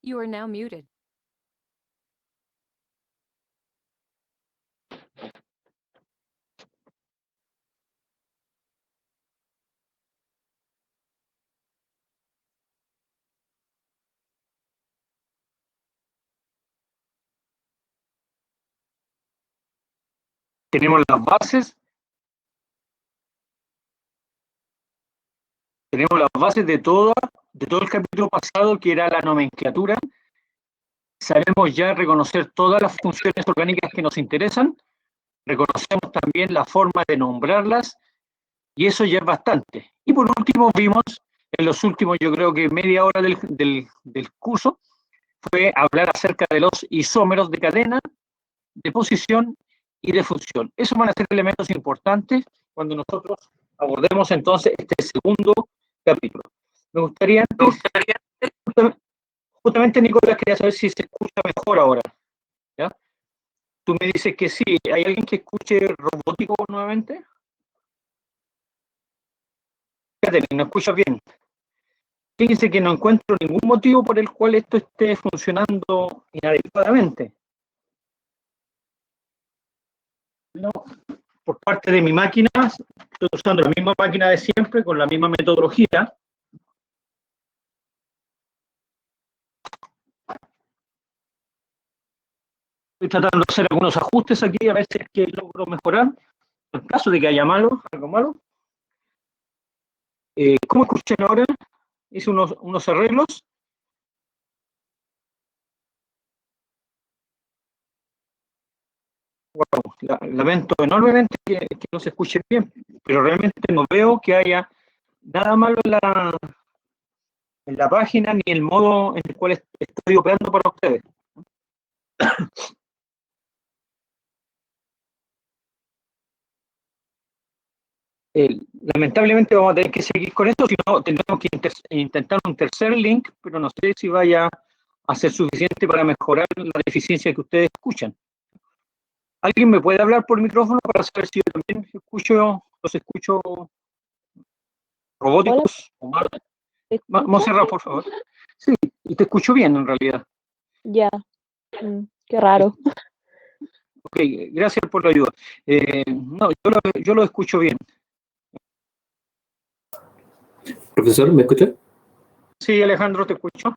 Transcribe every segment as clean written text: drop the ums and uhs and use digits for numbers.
You are now muted. Tenemos las bases. Tenemos las bases de todo el capítulo pasado, que era la nomenclatura. Sabemos ya reconocer todas las funciones orgánicas que nos interesan. Reconocemos también la forma de nombrarlas, y eso ya es bastante. Y por último, vimos en los últimos, yo creo que media hora del curso, fue hablar acerca de los isómeros de cadena, de posición y de función. Esos van a ser elementos importantes cuando nosotros abordemos entonces este segundo capítulo. Me gustaría justamente, Nicolás, quería saber si se escucha mejor ahora, ¿ya? Tú me dices que sí. ¿Hay alguien que escuche robótico nuevamente? Catherine, ¿no escuchas bien? Fíjense que no encuentro ningún motivo por el cual esto esté funcionando inadecuadamente. No, por parte de mi máquina, estoy usando la misma máquina de siempre, con la misma metodología. Estoy tratando de hacer algunos ajustes aquí, a ver si es que logro mejorar. En caso de que haya algo malo. ¿Cómo escuchan ahora? Hice unos arreglos. Wow, lamento enormemente que no se escuche bien, pero realmente no veo que haya nada malo en la página ni el modo en el cual estoy operando para ustedes. Lamentablemente vamos a tener que seguir con esto, si no tendremos que intentar un tercer link, pero no sé si vaya a ser suficiente para mejorar la deficiencia que ustedes escuchan. ¿Alguien me puede hablar por micrófono para saber si yo también los escucho robóticos? Monserrat, por favor. Sí, y te escucho bien en realidad. Ya, qué raro. Ok, gracias por la ayuda. No, yo lo escucho bien. Profesor, ¿me escucha? Sí, Alejandro, te escucho.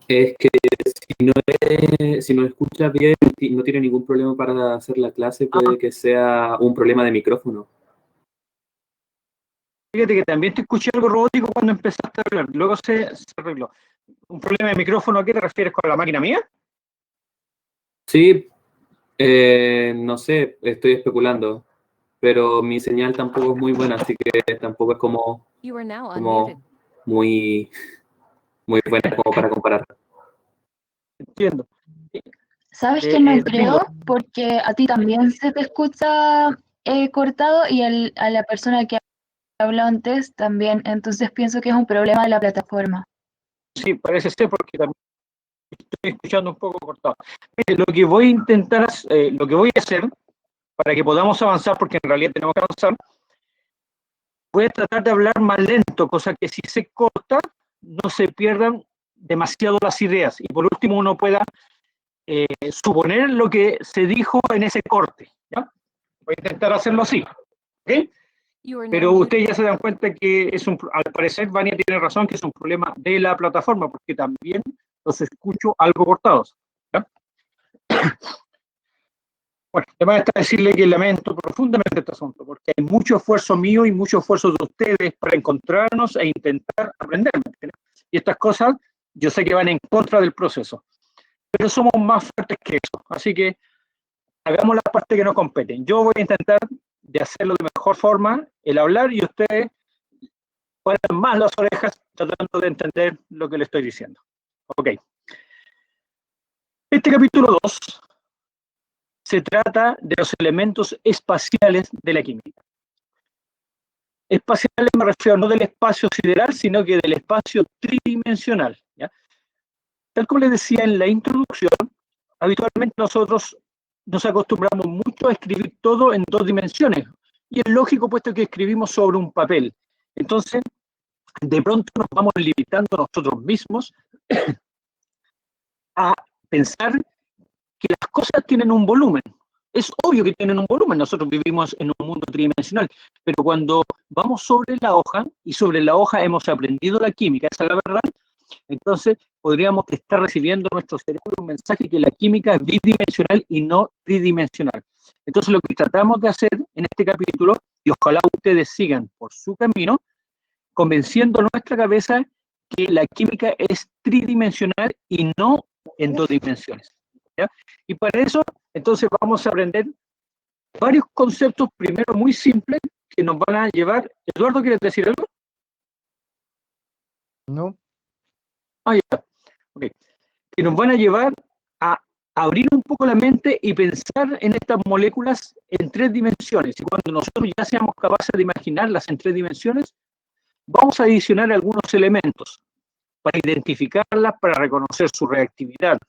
Es que si no escucha bien, no tiene ningún problema para hacer la clase, puede que sea un problema de micrófono. Fíjate que también te escuché algo robótico cuando empezaste a hablar, luego se arregló. ¿Un problema de micrófono a qué te refieres, con la máquina mía? Sí, no sé, estoy especulando, pero mi señal tampoco es muy buena, así que tampoco es como muy buena como para comparar. Entiendo. ¿Sabes que no creo? Porque a ti también se te escucha cortado y a la persona que habló antes también, entonces pienso que es un problema de la plataforma. Sí, parece ser, porque también estoy escuchando un poco cortado. Mire, lo que voy a intentar, lo que voy a hacer, para que podamos avanzar, porque en realidad tenemos que avanzar, voy a tratar de hablar más lento, cosa que si se corta, no se pierdan demasiado las ideas, y por último uno pueda suponer lo que se dijo en ese corte, ¿ya? Voy a intentar hacerlo así, ¿ok? Pero ustedes ya se dan cuenta que al parecer Vania tiene razón, que es un problema de la plataforma, porque también los escucho algo cortados, ¿ya? Bueno, además está decirle que lamento profundamente este asunto, porque hay mucho esfuerzo mío y mucho esfuerzo de ustedes para encontrarnos e intentar aprender, ¿entiendes? Y estas cosas yo sé que van en contra del proceso, pero somos más fuertes que eso, así que hagamos la parte que nos competen. Yo voy a intentar de hacerlo de mejor forma, el hablar, y ustedes ponen más las orejas tratando de entender lo que le estoy diciendo. Ok. Este capítulo 2 se trata de los elementos espaciales de la química. Espaciales me refiero no del espacio sideral, sino que del espacio tridimensional, ¿ya? Tal como les decía en la introducción, habitualmente nosotros nos acostumbramos mucho a escribir todo en 2 dimensiones, y es lógico puesto que escribimos sobre un papel. Entonces, de pronto nos vamos limitando nosotros mismos a pensar que las cosas tienen un volumen. Es obvio que tienen un volumen, nosotros vivimos en un mundo tridimensional, pero cuando vamos sobre la hoja, y sobre la hoja hemos aprendido la química, esa es la verdad, entonces podríamos estar recibiendo en nuestro cerebro un mensaje que la química es bidimensional y no tridimensional. Entonces lo que tratamos de hacer en este capítulo, y ojalá ustedes sigan por su camino, convenciendo a nuestra cabeza que la química es tridimensional y no en dos dimensiones, ¿ya? Y para eso, entonces vamos a aprender varios conceptos, primero muy simples, que nos van a llevar... Eduardo, ¿quieres decir algo? No. Ah, ya. Okay. Que nos van a llevar a abrir un poco la mente y pensar en estas moléculas en tres dimensiones. Y cuando nosotros ya seamos capaces de imaginarlas en tres dimensiones, vamos a adicionar algunos elementos para identificarlas, para reconocer su reactividad.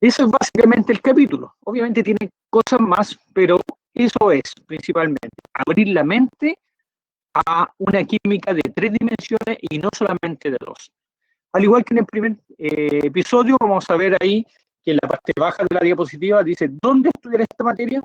Eso es básicamente el capítulo. Obviamente tiene cosas más, pero eso es principalmente abrir la mente a una química de tres dimensiones y no solamente de dos. Al igual que en el primer episodio, vamos a ver ahí que en la parte baja de la diapositiva dice ¿dónde estudiar esta materia?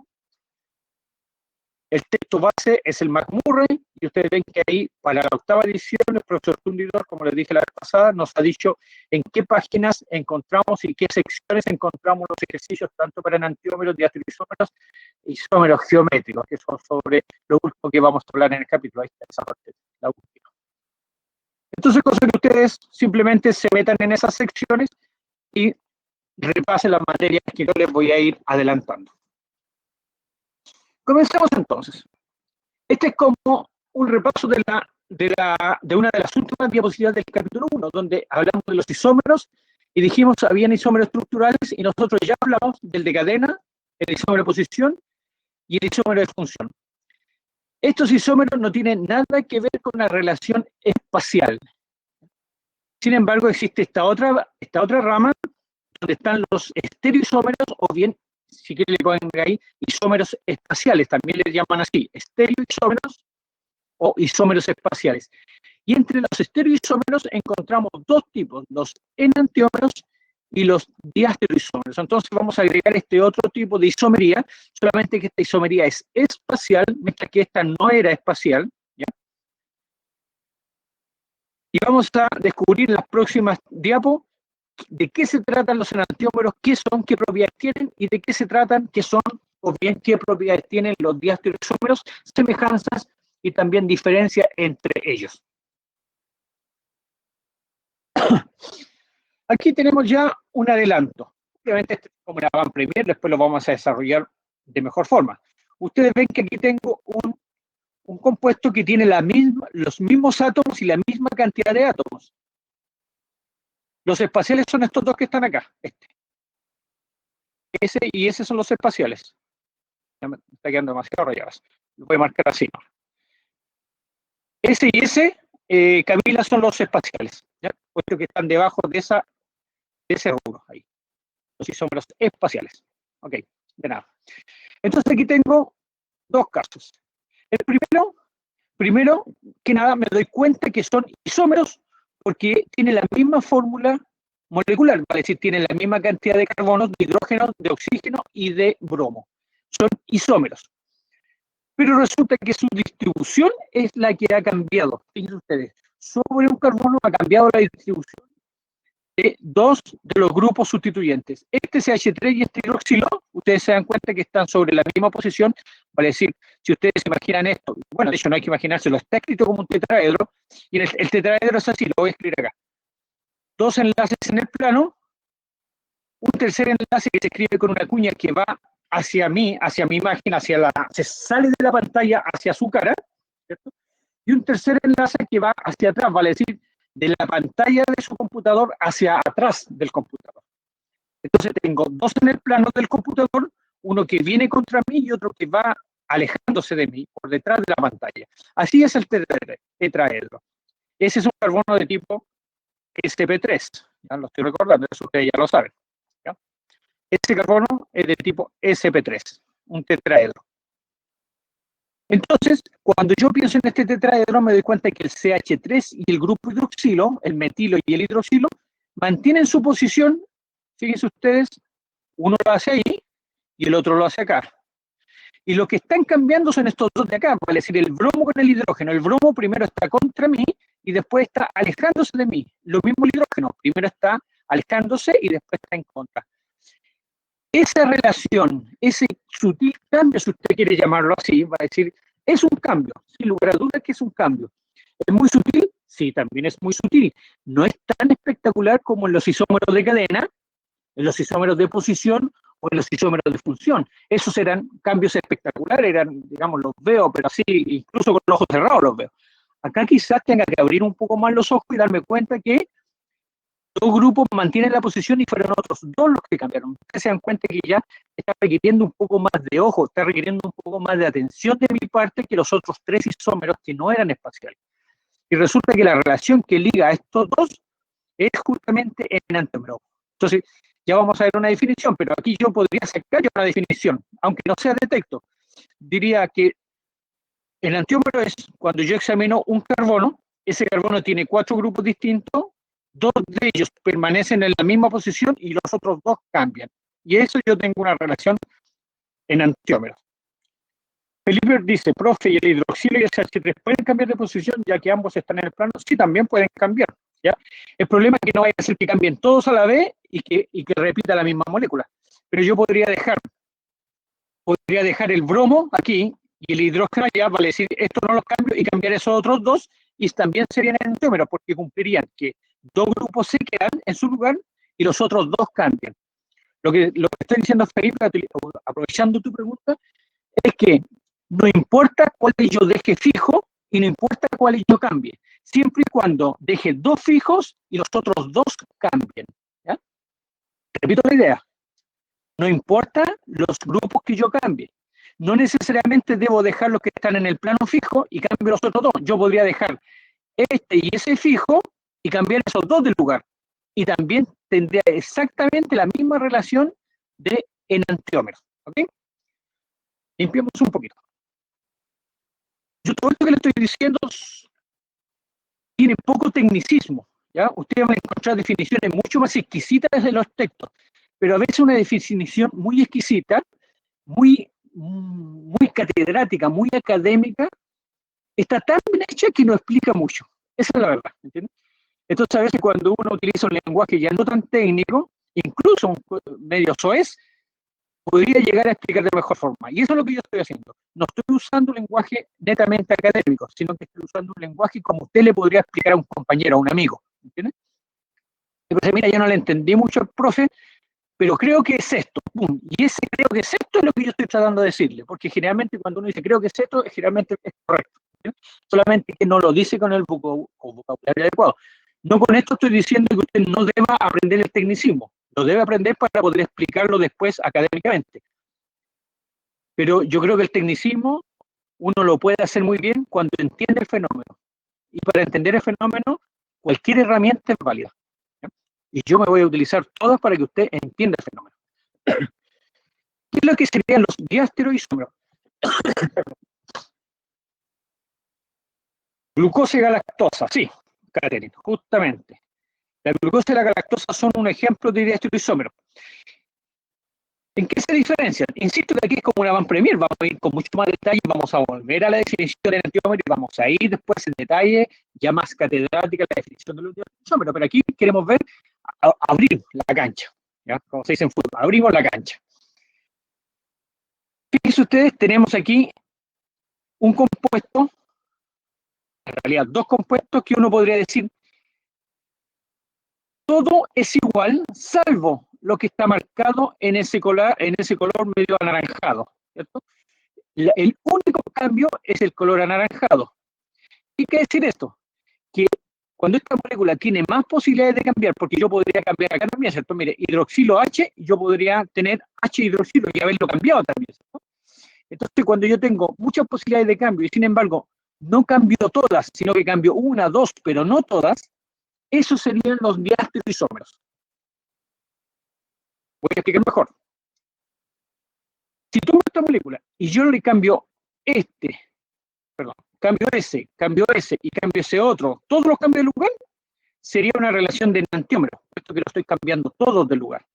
El texto base es el McMurray, y ustedes ven que ahí, para la octava edición, el profesor Tundidor, como les dije la vez pasada, nos ha dicho en qué páginas encontramos y qué secciones encontramos los ejercicios, tanto para enantiómeros, diastereoisómeros y isómeros geométricos, que son sobre lo último que vamos a hablar en el capítulo. Ahí está esa parte, la última. Entonces, cosa que ustedes simplemente se metan en esas secciones y repasen las materias que yo les voy a ir adelantando. Comencemos entonces. Este es como un repaso de una de las últimas diapositivas del capítulo 1, donde hablamos de los isómeros y dijimos que habían isómeros estructurales y nosotros ya hablamos del de cadena, el isómero de posición y el isómero de función. Estos isómeros no tienen nada que ver con la relación espacial. Sin embargo, existe esta otra rama donde están los estereoisómeros, o bien, si quieren le ponen ahí, isómeros espaciales, también les llaman así, estereoisómeros o isómeros espaciales. Y entre los estereoisómeros encontramos dos tipos, los enantiómeros y los diastereoisómeros. Entonces vamos a agregar este otro tipo de isomería, solamente que esta isomería es espacial, mientras que esta no era espacial, ¿ya? Y vamos a descubrir en las próximas diapos de qué se tratan los enantiómeros, qué son, qué propiedades tienen, y de qué se tratan, qué son, o bien qué propiedades tienen los diastereoisómeros, semejanzas y también diferencia entre ellos. Aquí tenemos ya un adelanto. Obviamente este es como una van premier, después lo vamos a desarrollar de mejor forma. Ustedes ven que aquí tengo un compuesto que tiene los mismos átomos y la misma cantidad de átomos. Los espaciales son estos dos que están acá. Ese y ese son los espaciales. Ya me está quedando demasiado rayadas. Lo voy a marcar así, ¿no? Ese y ese, Camila, son los espaciales, ¿ya? Puesto que están debajo de ese rubro ahí. Los isómeros espaciales. Ok, de nada. Entonces aquí tengo dos casos. El primero que nada me doy cuenta que son isómeros porque tienen la misma fórmula molecular, vale decir, tienen la misma cantidad de carbonos, de hidrógeno, de oxígeno y de bromo. Son isómeros. Pero resulta que su distribución es la que ha cambiado. Fíjense ustedes, sobre un carbono ha cambiado la distribución de dos de los grupos sustituyentes. Este CH3 y este hidroxilo, ustedes se dan cuenta que están sobre la misma posición, vale decir, si ustedes se imaginan esto, bueno, de hecho no hay que imaginárselo, está escrito como un tetraedro, y el tetraedro es así, lo voy a escribir acá. Dos enlaces en el plano, un tercer enlace que se escribe con una cuña que va hacia mi imagen, se sale de la pantalla hacia su cara, ¿cierto? Y un tercer enlace que va hacia atrás, vale decir, de la pantalla de su computador hacia atrás del computador. Entonces tengo dos en el plano del computador, uno que viene contra mí y otro que va alejándose de mí, por detrás de la pantalla. Así es el tetraedro. Ese es un carbono de tipo sp3, ya lo estoy recordando, eso ustedes ya lo saben, ¿ya? Ese carbono es de tipo sp3, un tetraedro. Entonces, cuando yo pienso en este tetraedro, me doy cuenta que el CH3 y el grupo hidroxilo, el metilo y el hidroxilo, mantienen su posición, fíjense ustedes, uno lo hace ahí y el otro lo hace acá. Y lo que están cambiando son estos dos de acá, vale decir, el bromo con el hidrógeno. El bromo primero está contra mí y después está alejándose de mí. Lo mismo el hidrógeno, primero está alejándose y después está en contra. Esa relación, ese sutil cambio, si usted quiere llamarlo así, va a decir, es un cambio, sin lugar a dudas que es un cambio. ¿Es muy sutil? Sí, también es muy sutil. No es tan espectacular como en los isómeros de cadena, en los isómeros de posición o en los isómeros de función. Esos eran cambios espectaculares, eran, digamos, los veo, pero así, incluso con los ojos cerrados los veo. Acá quizás tenga que abrir un poco más los ojos y darme cuenta que dos grupos mantienen la posición y fueron otros dos los que cambiaron. Ustedes se dan cuenta que ya está requiriendo un poco más de ojo, está requiriendo un poco más de atención de mi parte que los otros tres isómeros que no eran espaciales. Y resulta que la relación que liga a estos dos es justamente enantiómero. Entonces, ya vamos a ver una definición, pero aquí yo podría sacar una definición, aunque no sea de texto. Diría que el enantiómero es cuando yo examino un carbono, ese carbono tiene 4 grupos distintos, 2 de ellos permanecen en la misma posición y los otros 2 cambian. Y eso yo tengo una relación enantiómero. Felipe dice, profe, ¿y el hidroxilo y el CH3 pueden cambiar de posición ya que ambos están en el plano? Sí, también pueden cambiar. ¿Ya? El problema es que no vaya a ser que cambien todos a la vez y que repita la misma molécula. Pero yo podría dejar el bromo aquí y el hidrógeno allá, vale decir, esto no los cambio y cambiar esos otros 2 y también serían enantiómeros porque cumplirían que 2 grupos se quedan en su lugar y los otros 2 cambian. Lo que está diciendo Felipe, aprovechando tu pregunta, es que no importa cuáles yo deje fijo y no importa cuáles yo cambie, siempre y cuando deje 2 fijos y los otros 2 cambien. ¿Ya? Repito la idea. No importa los grupos que yo cambie. No necesariamente debo dejar los que están en el plano fijo y cambio los otros 2. Yo podría dejar este y ese fijo y cambiar esos 2 del lugar. Y también tendría exactamente la misma relación de enantiómeros. ¿Ok? Limpiemos un poquito. Yo todo esto que le estoy diciendo tiene poco tecnicismo. ¿Ya? Ustedes van a encontrar definiciones mucho más exquisitas de los textos, pero a veces una definición muy exquisita, muy catedrática, muy académica, está tan bien hecha que no explica mucho. Esa es la verdad. ¿Entiendes? Entonces, a veces cuando uno utiliza un lenguaje ya no tan técnico, incluso un medio soez, podría llegar a explicar de mejor forma. Y eso es lo que yo estoy haciendo. No estoy usando un lenguaje netamente académico, sino que estoy usando un lenguaje como usted le podría explicar a un compañero, a un amigo. ¿Entiendes? Entonces, mira, yo no le entendí mucho al profe, pero creo que es esto. ¡Pum! Y ese creo que es esto es lo que yo estoy tratando de decirle, porque generalmente cuando uno dice creo que es esto, generalmente es correcto. ¿Entiendes? Solamente que no lo dice con el vocabulario adecuado. No con esto estoy diciendo que usted no deba aprender el tecnicismo. Lo debe aprender para poder explicarlo después académicamente. Pero yo creo que el tecnicismo uno lo puede hacer muy bien cuando entiende el fenómeno. Y para entender el fenómeno, cualquier herramienta es válida. ¿Ya? Y yo me voy a utilizar todas para que usted entienda el fenómeno. ¿Qué es lo que serían los diastereoisómeros? Glucosa y galactosa, sí, Caterina, justamente. La glucosa y la galactosa son un ejemplo de diastereoisómero. ¿En qué se diferencian? Insisto que aquí es como una van premier, vamos a ir con mucho más detalle, vamos a volver a la definición del enantiómero y vamos a ir después en detalle, ya más catedrática, la definición del enantiómero, pero aquí queremos ver, abrir la cancha, ¿ya? Como se dice en fútbol, abrimos la cancha. Fíjense ustedes, tenemos aquí un compuesto, en realidad 2 compuestos que uno podría decir, todo es igual, salvo lo que está marcado en ese color medio anaranjado, ¿cierto? El único cambio es el color anaranjado. ¿Qué quiere decir esto? Que cuando esta molécula tiene más posibilidades de cambiar, porque yo podría cambiar acá también, ¿cierto? Mire, hidroxilo H, yo podría tener H hidroxilo y haberlo cambiado también, ¿cierto? Entonces, cuando yo tengo muchas posibilidades de cambio y sin embargo no cambio todas, sino que cambio 1, 2, pero no todas, esos serían los diastereoisómeros. Voy a explicar mejor. Si tomo esta molécula y yo le cambio cambio ese y cambio ese otro, todos los cambios de lugar, sería una relación de enantiómero. cierto que lo estoy cambiando todos del lugar.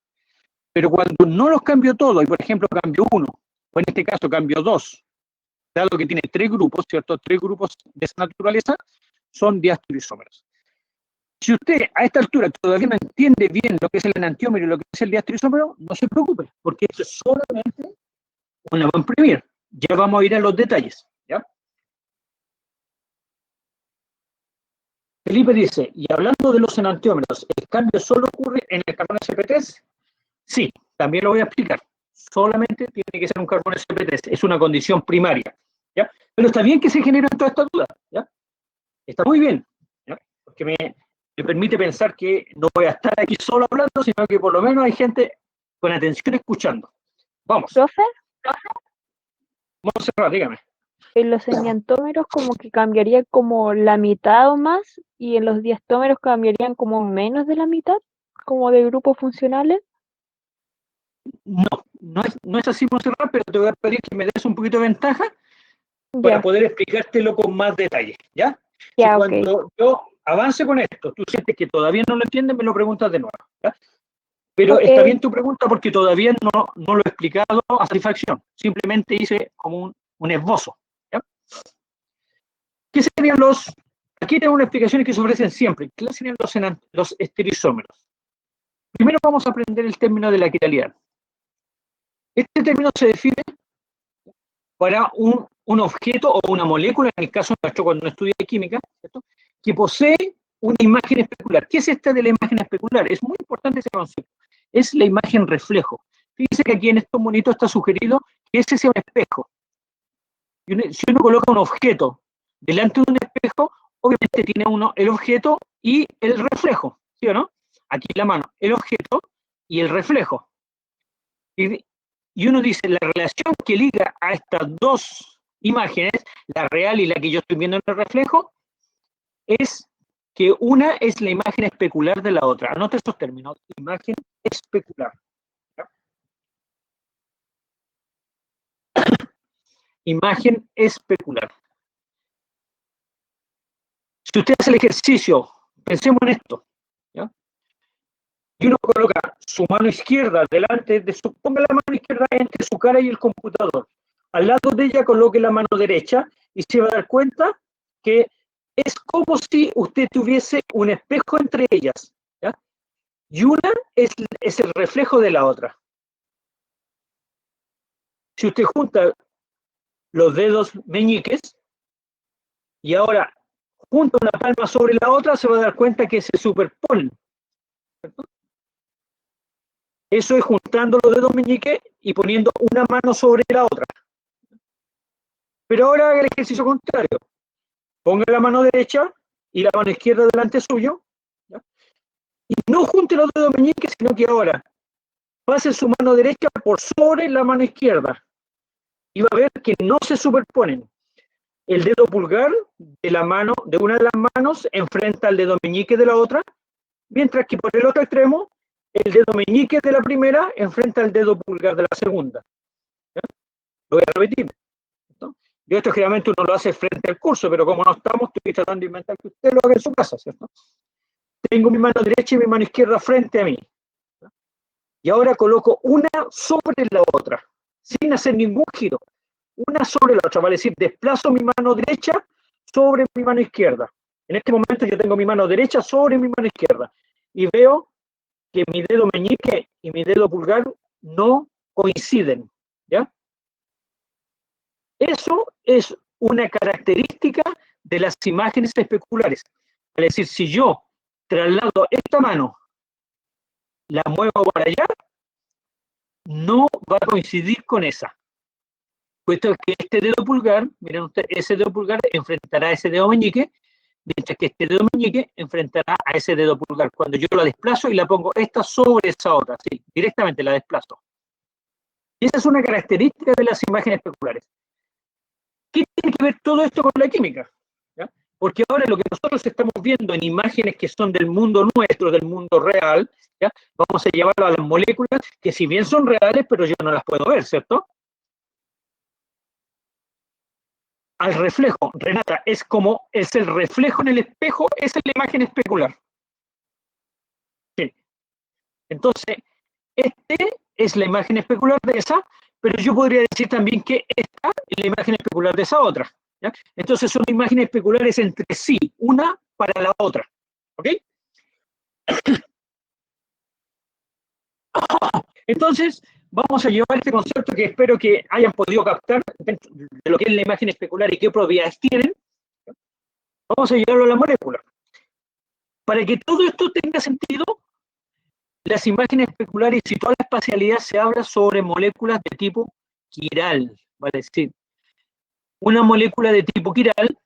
Pero cuando no los cambio todos, y por ejemplo cambio uno, o en este caso cambio dos, dado que tiene tres grupos, ¿cierto? Tres grupos de esa naturaleza son diastereoisómeros. Si usted a esta altura todavía no entiende bien lo que es el enantiómero y lo que es el diastereoisómero, no se preocupe, porque esto es solamente una buen premier. Ya vamos a ir a los detalles, ¿ya? Felipe dice, y hablando de los enantiómeros, ¿el cambio solo ocurre en el carbono sp3? Sí, también lo voy a explicar. Solamente tiene que ser un carbono sp3, es una condición primaria, ¿ya? Pero está bien que se generen todas estas dudas, ¿ya? Está muy bien, ¿ya? Porque me permite pensar que no voy a estar aquí solo hablando, sino que por lo menos hay gente con atención escuchando. Vamos. Profe, Vamos a cerrar, dígame. en los enantiómeros como que cambiaría como la mitad o más, y en los diastómeros cambiarían como menos de la mitad, como de grupos funcionales. No es así, Monserrat, pero te voy a pedir que me des un poquito de ventaja para Ya, poder explicártelo con más detalle, ¿ya? ya, Si ok. cuando yo avance con esto, tú sientes que todavía no lo entiendes, me lo preguntas de nuevo, ¿ya? Pero Ok, está bien tu pregunta porque todavía no lo he explicado a satisfacción. Simplemente hice como un esbozo, ¿ya? ¿Qué serían los...? Aquí tengo unas explicaciones que se ofrecen siempre. ¿Qué serían los estereoisómeros? Primero vamos a aprender el término de la quiralidad. Este término se define para un objeto o una molécula, en el caso nuestro cuando uno estudia química, ¿cierto?, que posee una imagen especular. ¿Qué es esta de la imagen especular? Es muy importante ese concepto. Es la imagen reflejo. Fíjense que aquí en estos monitos está sugerido que ese sea un espejo. Si uno coloca un objeto delante de un espejo, obviamente tiene uno el objeto y el reflejo, ¿sí o no? Aquí la mano, el objeto y el reflejo. Y uno dice, la relación que liga a estas dos imágenes, la real y la que yo estoy viendo en el reflejo, es que una es la imagen especular de la otra. Anote estos términos, imagen especular. Imagen especular. Si usted hace el ejercicio, pensemos en esto, ¿ya? Y uno coloca su mano izquierda delante de su, ponga la mano izquierda entre su cara y el computador. Al lado de ella coloque la mano derecha y se va a dar cuenta que es como si usted tuviese un espejo entre ellas, ¿ya? Y una es el reflejo de la otra. Si usted junta los dedos meñiques y ahora junta una palma sobre la otra, se va a dar cuenta que se superponen, ¿cierto? Eso es juntando los dedos meñiques y poniendo una mano sobre la otra. Pero ahora haga el ejercicio contrario. Ponga la mano derecha y la mano izquierda delante suyo, ¿ya? Y no junte los dedos meñiques, sino que ahora pase su mano derecha por sobre la mano izquierda. Y va a ver que no se superponen. El dedo pulgar de la mano, de una de las manos, enfrenta al dedo meñique de la otra, mientras que por el otro extremo, el dedo meñique de la primera enfrenta al dedo pulgar de la segunda. ¿Ya? Lo voy a repetir, ¿cierto? Yo esto generalmente uno lo hace frente al curso, pero como no estamos, estoy tratando de inventar que usted lo haga en su casa, ¿cierto? Tengo mi mano derecha y mi mano izquierda frente a mí. ¿Ya? Y ahora coloco una sobre la otra, sin hacer ningún giro. Una sobre la otra, vale decir, desplazo mi mano derecha sobre mi mano izquierda. En este momento yo tengo mi mano derecha sobre mi mano izquierda y veo que mi dedo meñique y mi dedo pulgar no coinciden, ¿ya? Eso es una característica de las imágenes especulares. Es decir, si yo traslado esta mano, la muevo para allá, no va a coincidir con esa. Puesto que este dedo pulgar, miren ustedes, ese dedo pulgar enfrentará a ese dedo meñique, mientras que este dedo meñique enfrentará a ese dedo pulgar. Cuando yo la desplazo y la pongo esta sobre esa otra, sí, directamente la desplazo. Y esa es una característica de las imágenes especulares. ¿Qué tiene que ver todo esto con la química? ¿Ya? Porque ahora lo que nosotros estamos viendo en imágenes que son del mundo nuestro, del mundo real, ¿ya? Vamos a llevarlo a las moléculas, que si bien son reales, pero yo no las puedo ver, ¿cierto? Al reflejo, Renata, es el reflejo en el espejo, esa es la imagen especular. Sí. Entonces, este es la imagen especular de esa, pero yo podría decir también que esta es la imagen especular de esa otra. ¿Ya? Entonces son imágenes especulares entre sí, una para la otra. ¿Ok? Entonces, vamos a llevar este concepto que espero que hayan podido captar dentro de lo que es la imagen especular y qué propiedades tienen. Vamos a llevarlo a la molécula. Para que todo esto tenga sentido, las imágenes especulares y toda la espacialidad se habla sobre moléculas de tipo quiral. Vale decir, una molécula de tipo quiral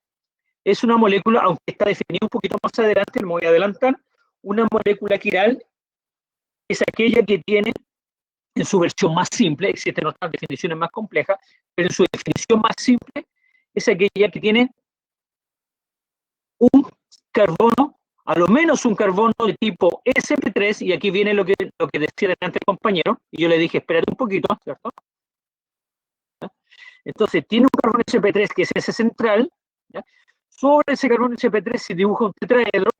es una molécula, aunque está definida un poquito más adelante, me voy a adelantar, una molécula quiral es aquella que tiene, en su versión más simple, existen otras definiciones más complejas, pero en su definición más simple es aquella que tiene un carbono, a lo menos un carbono de tipo sp3, y aquí viene lo que decía delante el compañero, y yo le dije, espérate un poquito, ¿cierto? Entonces, tiene un carbono sp3 que es ese central, ¿ya? Sobre ese carbono sp3 se dibuja un tetraedro,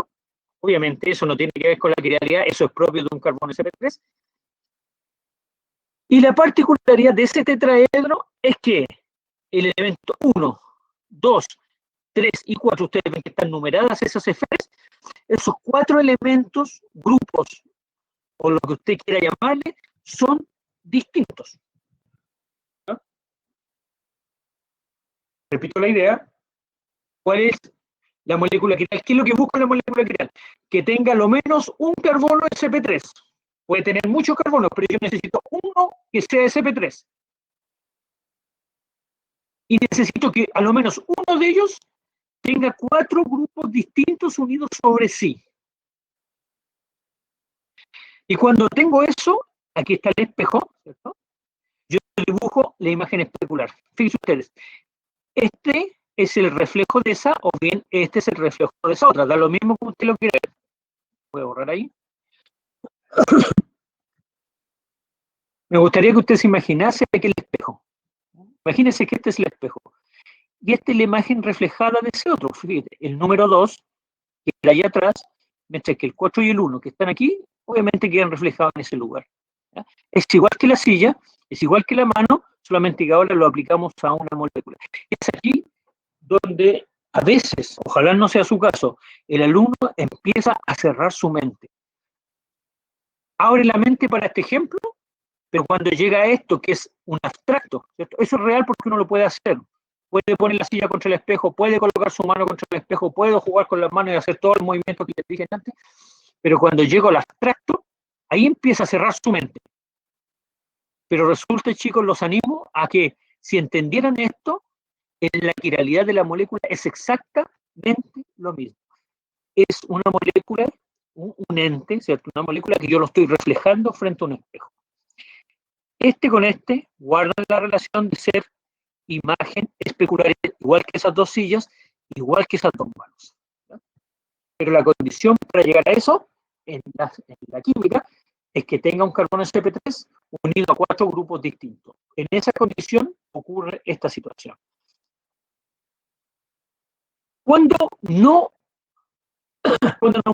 obviamente eso no tiene que ver con la quiralidad, eso es propio de un carbono sp3, y la particularidad de ese tetraedro es que el elemento 1, 2, 3 y 4, ustedes ven que están numeradas esas esferas, esos 4 elementos, grupos, o lo que usted quiera llamarle, son distintos. ¿No? Repito la idea. ¿Cuál es la molécula quiral? ¿Qué es lo que busca la molécula quiral? Que tenga lo menos un carbono sp3. Puede tener muchos carbonos, pero yo necesito uno que sea sp3. Y necesito que a lo menos uno de ellos tenga 4 grupos distintos unidos sobre sí. Y cuando tengo eso, aquí está el espejo, ¿cierto? Yo dibujo la imagen especular. Fíjense ustedes, este es el reflejo de esa, o bien este es el reflejo de esa otra. Da lo mismo como usted lo quiera ver. Voy a borrar ahí. Me gustaría que usted se imaginase aquel espejo. Imagínese que este es el espejo. Y esta es la imagen reflejada de ese otro. Fíjate, el número 2, que está ahí atrás, mientras que el 4 y el 1 que están aquí, obviamente quedan reflejados en ese lugar. ¿Ya? Es igual que la silla, es igual que la mano, solamente que ahora lo aplicamos a una molécula. Es aquí donde a veces, ojalá no sea su caso, el alumno empieza a cerrar su mente. Abre la mente para este ejemplo, pero cuando llega a esto, que es un abstracto, ¿cierto? Eso es real porque uno lo puede hacer. Puede poner la silla contra el espejo, puede colocar su mano contra el espejo, puede jugar con las manos y hacer todo el movimiento que les dije antes, pero cuando llego al abstracto, ahí empieza a cerrar su mente. Pero resulta, chicos, los animo a que si entendieran esto, en la quiralidad de la molécula es exactamente lo mismo. Es una molécula, un ente, ¿cierto? Una molécula que yo lo estoy reflejando frente a un espejo. Este con este guardan la relación de ser imagen especular, igual que esas dos sillas, igual que esas dos manos. ¿Ya? Pero la condición para llegar a eso, en la química, es que tenga un carbono sp3 unido a 4 grupos distintos. En esa condición ocurre esta situación. Cuando una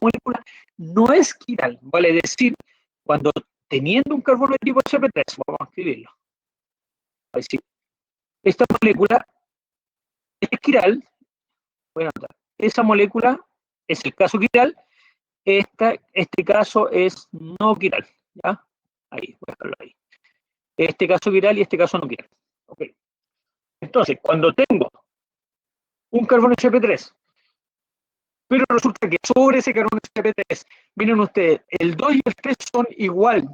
molécula no es quiral, vale decir, cuando teniendo un carbono de tipo sp3, vamos a escribirlo. Es decir, esta molécula es quiral, voy a anotar, esa molécula es el caso quiral, este caso es no quiral, ¿ya? Ahí, voy a dejarlo ahí. Este caso quiral y este caso no quiral. Ok. Entonces, cuando tengo un carbono sp3, pero resulta que sobre ese carbono sp3, miren ustedes, el 2 y el 3 son igual.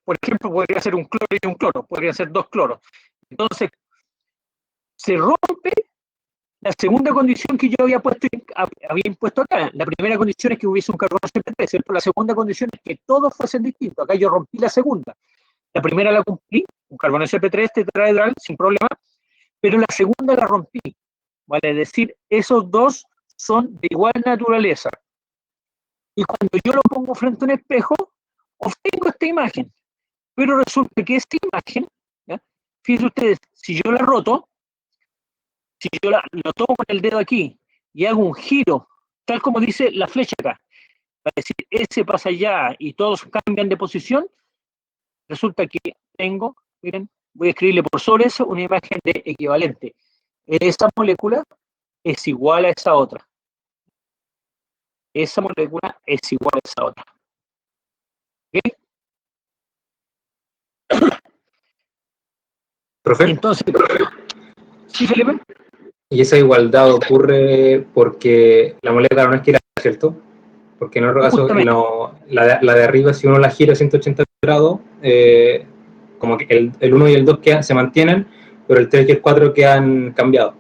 Por ejemplo, podría ser un cloro y un cloro, podría ser 2 cloros. Entonces, se rompe la segunda condición que yo había impuesto acá. La primera condición es que hubiese un carbono sp3, ¿cierto? La segunda condición es que todos fuesen distintos. Acá yo rompí la segunda. La primera la cumplí, un carbono sp3 tetraedral, sin problema, pero la segunda la rompí. Vale, es decir, esos dos son de igual naturaleza. Y cuando yo lo pongo frente a un espejo, obtengo esta imagen. Pero resulta que esta imagen, ¿ya? Fíjense ustedes, si yo la roto, si yo lo tomo con el dedo aquí y hago un giro, tal como dice la flecha acá, va a decir S pasa allá y todos cambian de posición, resulta que tengo, miren, voy a escribirle por sobre eso una imagen de equivalente. Esa molécula es igual a esa otra. Esa molécula es igual a esa otra. ¿Ok? Profe, Entonces, ¿sí, Felipe? y esa igualdad ocurre porque la molécula no es quiral, ¿cierto? Porque en otro caso, Justamente, la de arriba, si uno la gira a 180 grados, como que el 1 y el 2 se mantienen, pero el 3 y el 4 quedan cambiados.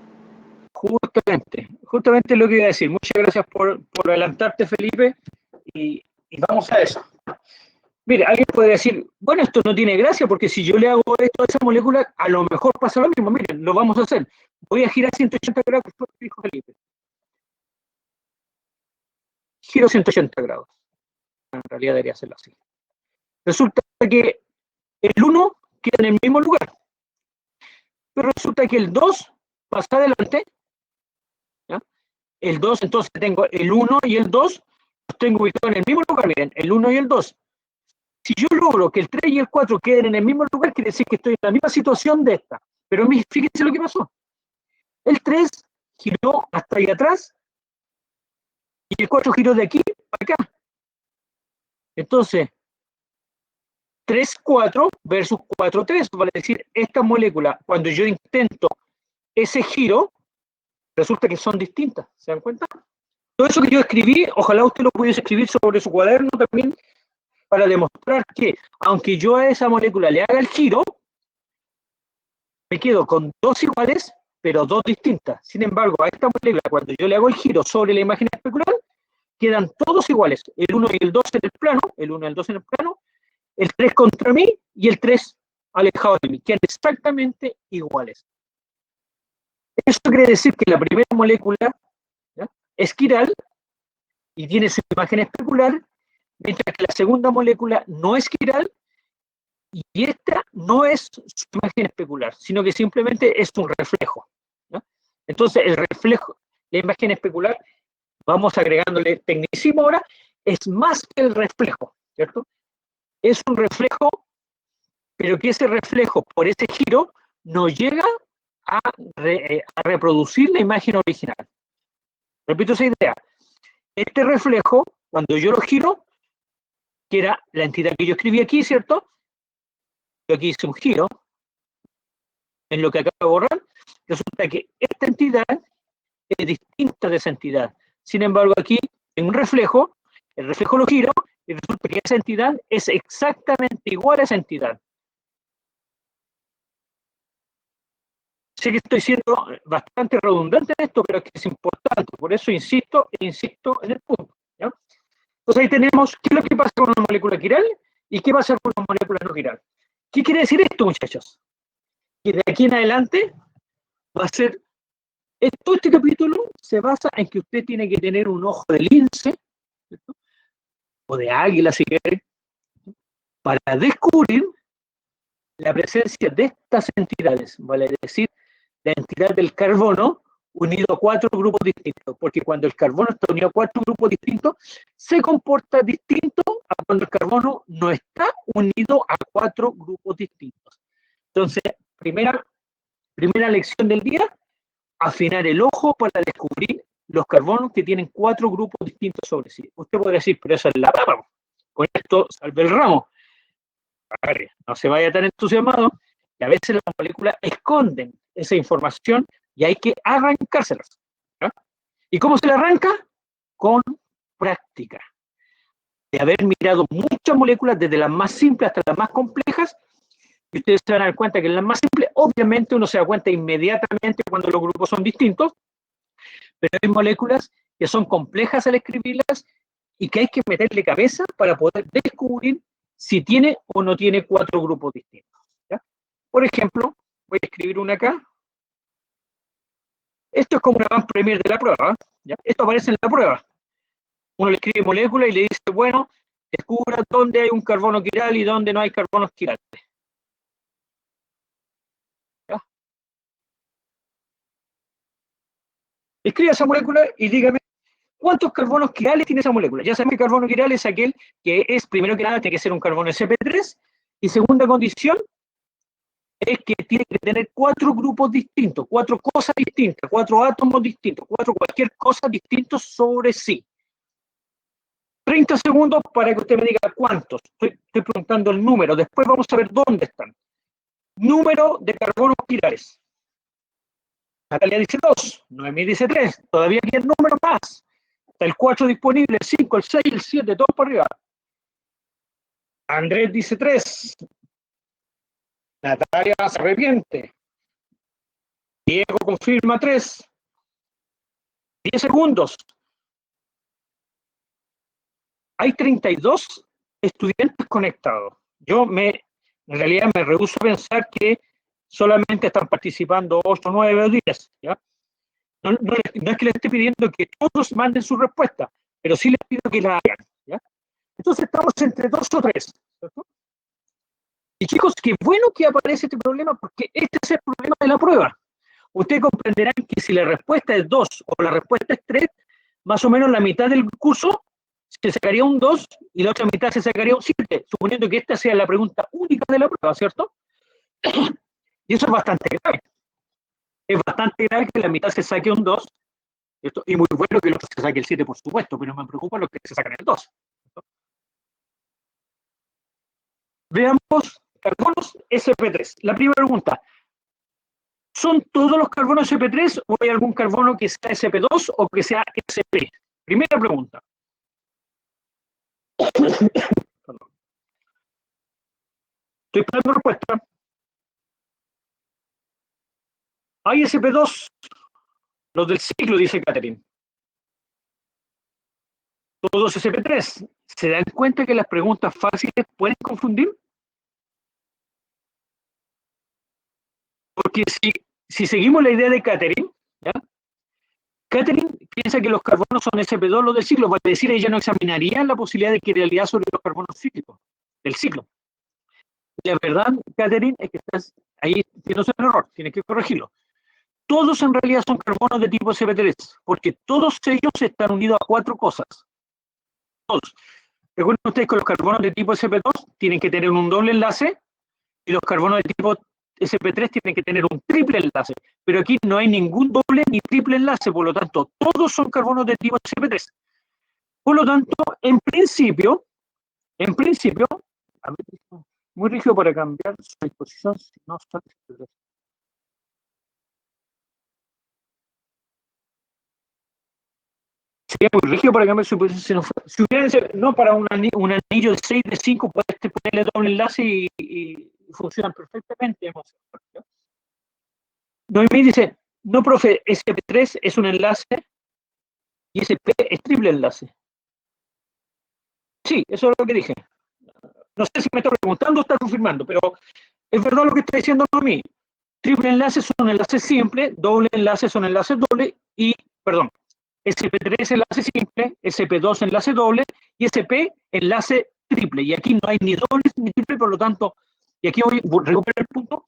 justamente lo que iba a decir. Muchas gracias por adelantarte, Felipe, y vamos a eso. Mire, alguien puede decir, bueno, esto no tiene gracia porque si yo le hago esto a esa molécula, a lo mejor pasa lo mismo. Miren, lo vamos a hacer. Voy a girar 180 grados, dijo Felipe. Giro 180 grados. En realidad debería hacerlo así. Resulta que el 1 queda en el mismo lugar, pero resulta que el 2 pasa adelante. ¿Ya? El 2, entonces tengo el 1 y el 2, los tengo ubicados en el mismo lugar, miren, el 1 y el 2. Si yo logro que el 3 y el 4 queden en el mismo lugar, quiere decir que estoy en la misma situación de esta. Pero fíjense lo que pasó. El 3 giró hasta ahí atrás y el 4 giró de aquí para acá. Entonces, 3-4 versus 4-3, vale decir, esta molécula, cuando yo intento ese giro, resulta que son distintas. ¿Se dan cuenta? Todo eso que yo escribí, ojalá usted lo pudiese escribir sobre su cuaderno también, para demostrar que, aunque yo a esa molécula le haga el giro, me quedo con dos iguales, pero dos distintas. Sin embargo, a esta molécula, cuando yo le hago el giro sobre la imagen especular, quedan todos iguales. El 1 y el 2 en el plano, el 1 y el 2 en el plano, el 3 contra mí y el 3 alejado de mí. Quedan exactamente iguales. Eso quiere decir que la primera molécula, ¿ya?, es quiral y tiene su imagen especular, mientras que la segunda molécula no es quiral y esta no es su imagen especular, sino que simplemente es un reflejo, ¿no? Entonces, el reflejo, la imagen especular, vamos agregándole tecnicismo ahora, es más que el reflejo, ¿cierto? Es un reflejo, pero que ese reflejo, por ese giro, no llega a reproducir la imagen original. Repito esa idea. Este reflejo, cuando yo lo giro, que era la entidad que yo escribí aquí, ¿cierto? Yo aquí hice un giro, en lo que acabo de borrar, resulta que esta entidad es distinta de esa entidad. Sin embargo, aquí en un reflejo, el reflejo lo giro y resulta que esa entidad es exactamente igual a esa entidad. Sé que estoy siendo bastante redundante en esto, pero es que es importante, por eso insisto e insisto en el punto, ¿ya? Entonces ahí tenemos qué es lo que pasa con una molécula quiral y qué pasa con una molécula no quiral. ¿Qué quiere decir esto, muchachos? Que de aquí en adelante va a ser, todo este capítulo se basa en que usted tiene que tener un ojo de lince, ¿cierto?, o de águila si quiere, para descubrir la presencia de estas entidades, vale decir, la entidad del carbono unido a 4 grupos distintos, porque cuando el carbono está unido a 4 grupos distintos, se comporta distinto a cuando el carbono no está unido a 4 grupos distintos. Entonces, primera lección del día, afinar el ojo para descubrir los carbonos que tienen 4 grupos distintos sobre sí. Usted podría decir, pero eso es la rama, con esto salve el ramo. No se vaya tan entusiasmado, que a veces las moléculas esconden esa información y hay que arrancárselas, ¿no? ¿Y cómo se la arranca? Con práctica. De haber mirado muchas moléculas, desde las más simples hasta las más complejas, y ustedes se van a dar cuenta que en las más simples, obviamente uno se da cuenta inmediatamente cuando los grupos son distintos, pero hay moléculas que son complejas al escribirlas y que hay que meterle cabeza para poder descubrir si tiene o no tiene 4 grupos distintos, ¿ya? Por ejemplo, voy a escribir una acá. Esto es como una van premier de la prueba, ¿ya? Esto aparece en la prueba. Uno le escribe molécula y le dice, bueno, descubra dónde hay un carbono quiral y dónde no hay carbonos quirales. ¿Ya? Escriba esa molécula y dígame ¿Cuántos carbonos quirales tiene esa molécula? Ya saben que el carbono quiral es aquel que es, primero que nada, tiene que ser un carbono sp3, y segunda condición es que tiene que tener 4 grupos distintos, 4 cosas distintas, 4 átomos distintos, 4 cualquier cosa distintos sobre sí. 30 segundos para que usted me diga cuántos. Estoy preguntando el número, después vamos a ver dónde están. Número de carbonos quirales. Natalia dice 2, Noemí dice 3, todavía quedan números más. Está el 4 disponible, el 5, el 6, el 7, todo por arriba. Andrés dice 3. Natalia se arrepiente. Diego confirma 3. 10 segundos. Hay 32 estudiantes conectados. En realidad me rehúso a pensar que solamente están participando 8, 9 o 10. ¿Ya? No es que les esté pidiendo que todos manden su respuesta, pero sí les pido que la hagan. ¿Ya? Entonces estamos entre 2 o 3. ¿Cierto? Y chicos, qué bueno que aparece este problema, porque este es el problema de la prueba. Ustedes comprenderán que si la respuesta es 2 o la respuesta es 3, más o menos la mitad del curso se sacaría un 2 y la otra mitad se sacaría un 7, suponiendo que esta sea la pregunta única de la prueba, ¿cierto? Y eso es bastante grave. Es bastante grave que la mitad se saque un 2, ¿cierto? Y muy bueno que el otro se saque el 7, por supuesto, pero me preocupa los que se sacan el 2. ¿Cierto? Veamos carbonos sp3. La primera pregunta, ¿son todos los carbonos sp3 o hay algún carbono que sea sp2 o que sea sp? Primera pregunta. Estoy esperando respuesta. Hay sp2, los del ciclo, dice Catherine. Todos sp3. ¿Se dan cuenta que las preguntas fáciles pueden confundir? Porque si seguimos la idea de Catherine, ¿ya? Catherine piensa que los carbonos son sp2 los del ciclo, vale decir, ella no examinaría la posibilidad de que en realidad sobre los carbonos cíclicos del ciclo. La verdad, Catherine, es que estás ahí, tienes un error, tienes que corregirlo. Todos en realidad son carbonos de tipo sp3, porque todos ellos están unidos a 4 cosas. Todos. Recuerden ustedes que los carbonos de tipo sp2 tienen que tener un doble enlace y los carbonos de tipo sp3 tienen que tener un triple enlace, pero aquí no hay ningún doble ni triple enlace, por lo tanto, todos son carbonos de tipo sp3. Por lo tanto, en principio, a ver, muy rígido para cambiar su disposición si no son sp3. Sería muy rígido para cambiar su disposición si no para un anillo de 6 de 5 puedes ponerle doble enlace y funcionan perfectamente. Noemí dice, no, profe, SP3 es un enlace y SP es triple enlace. Sí, eso es lo que dije. No sé si me está preguntando o está confirmando, pero es verdad lo que está diciendo Noemí. Triple enlace son enlaces simples, doble enlace son enlaces dobles y, perdón, SP3 enlace simple, SP2 enlace doble y SP enlace triple. Y aquí no hay ni doble ni triple, por lo tanto, y aquí voy a recuperar el punto.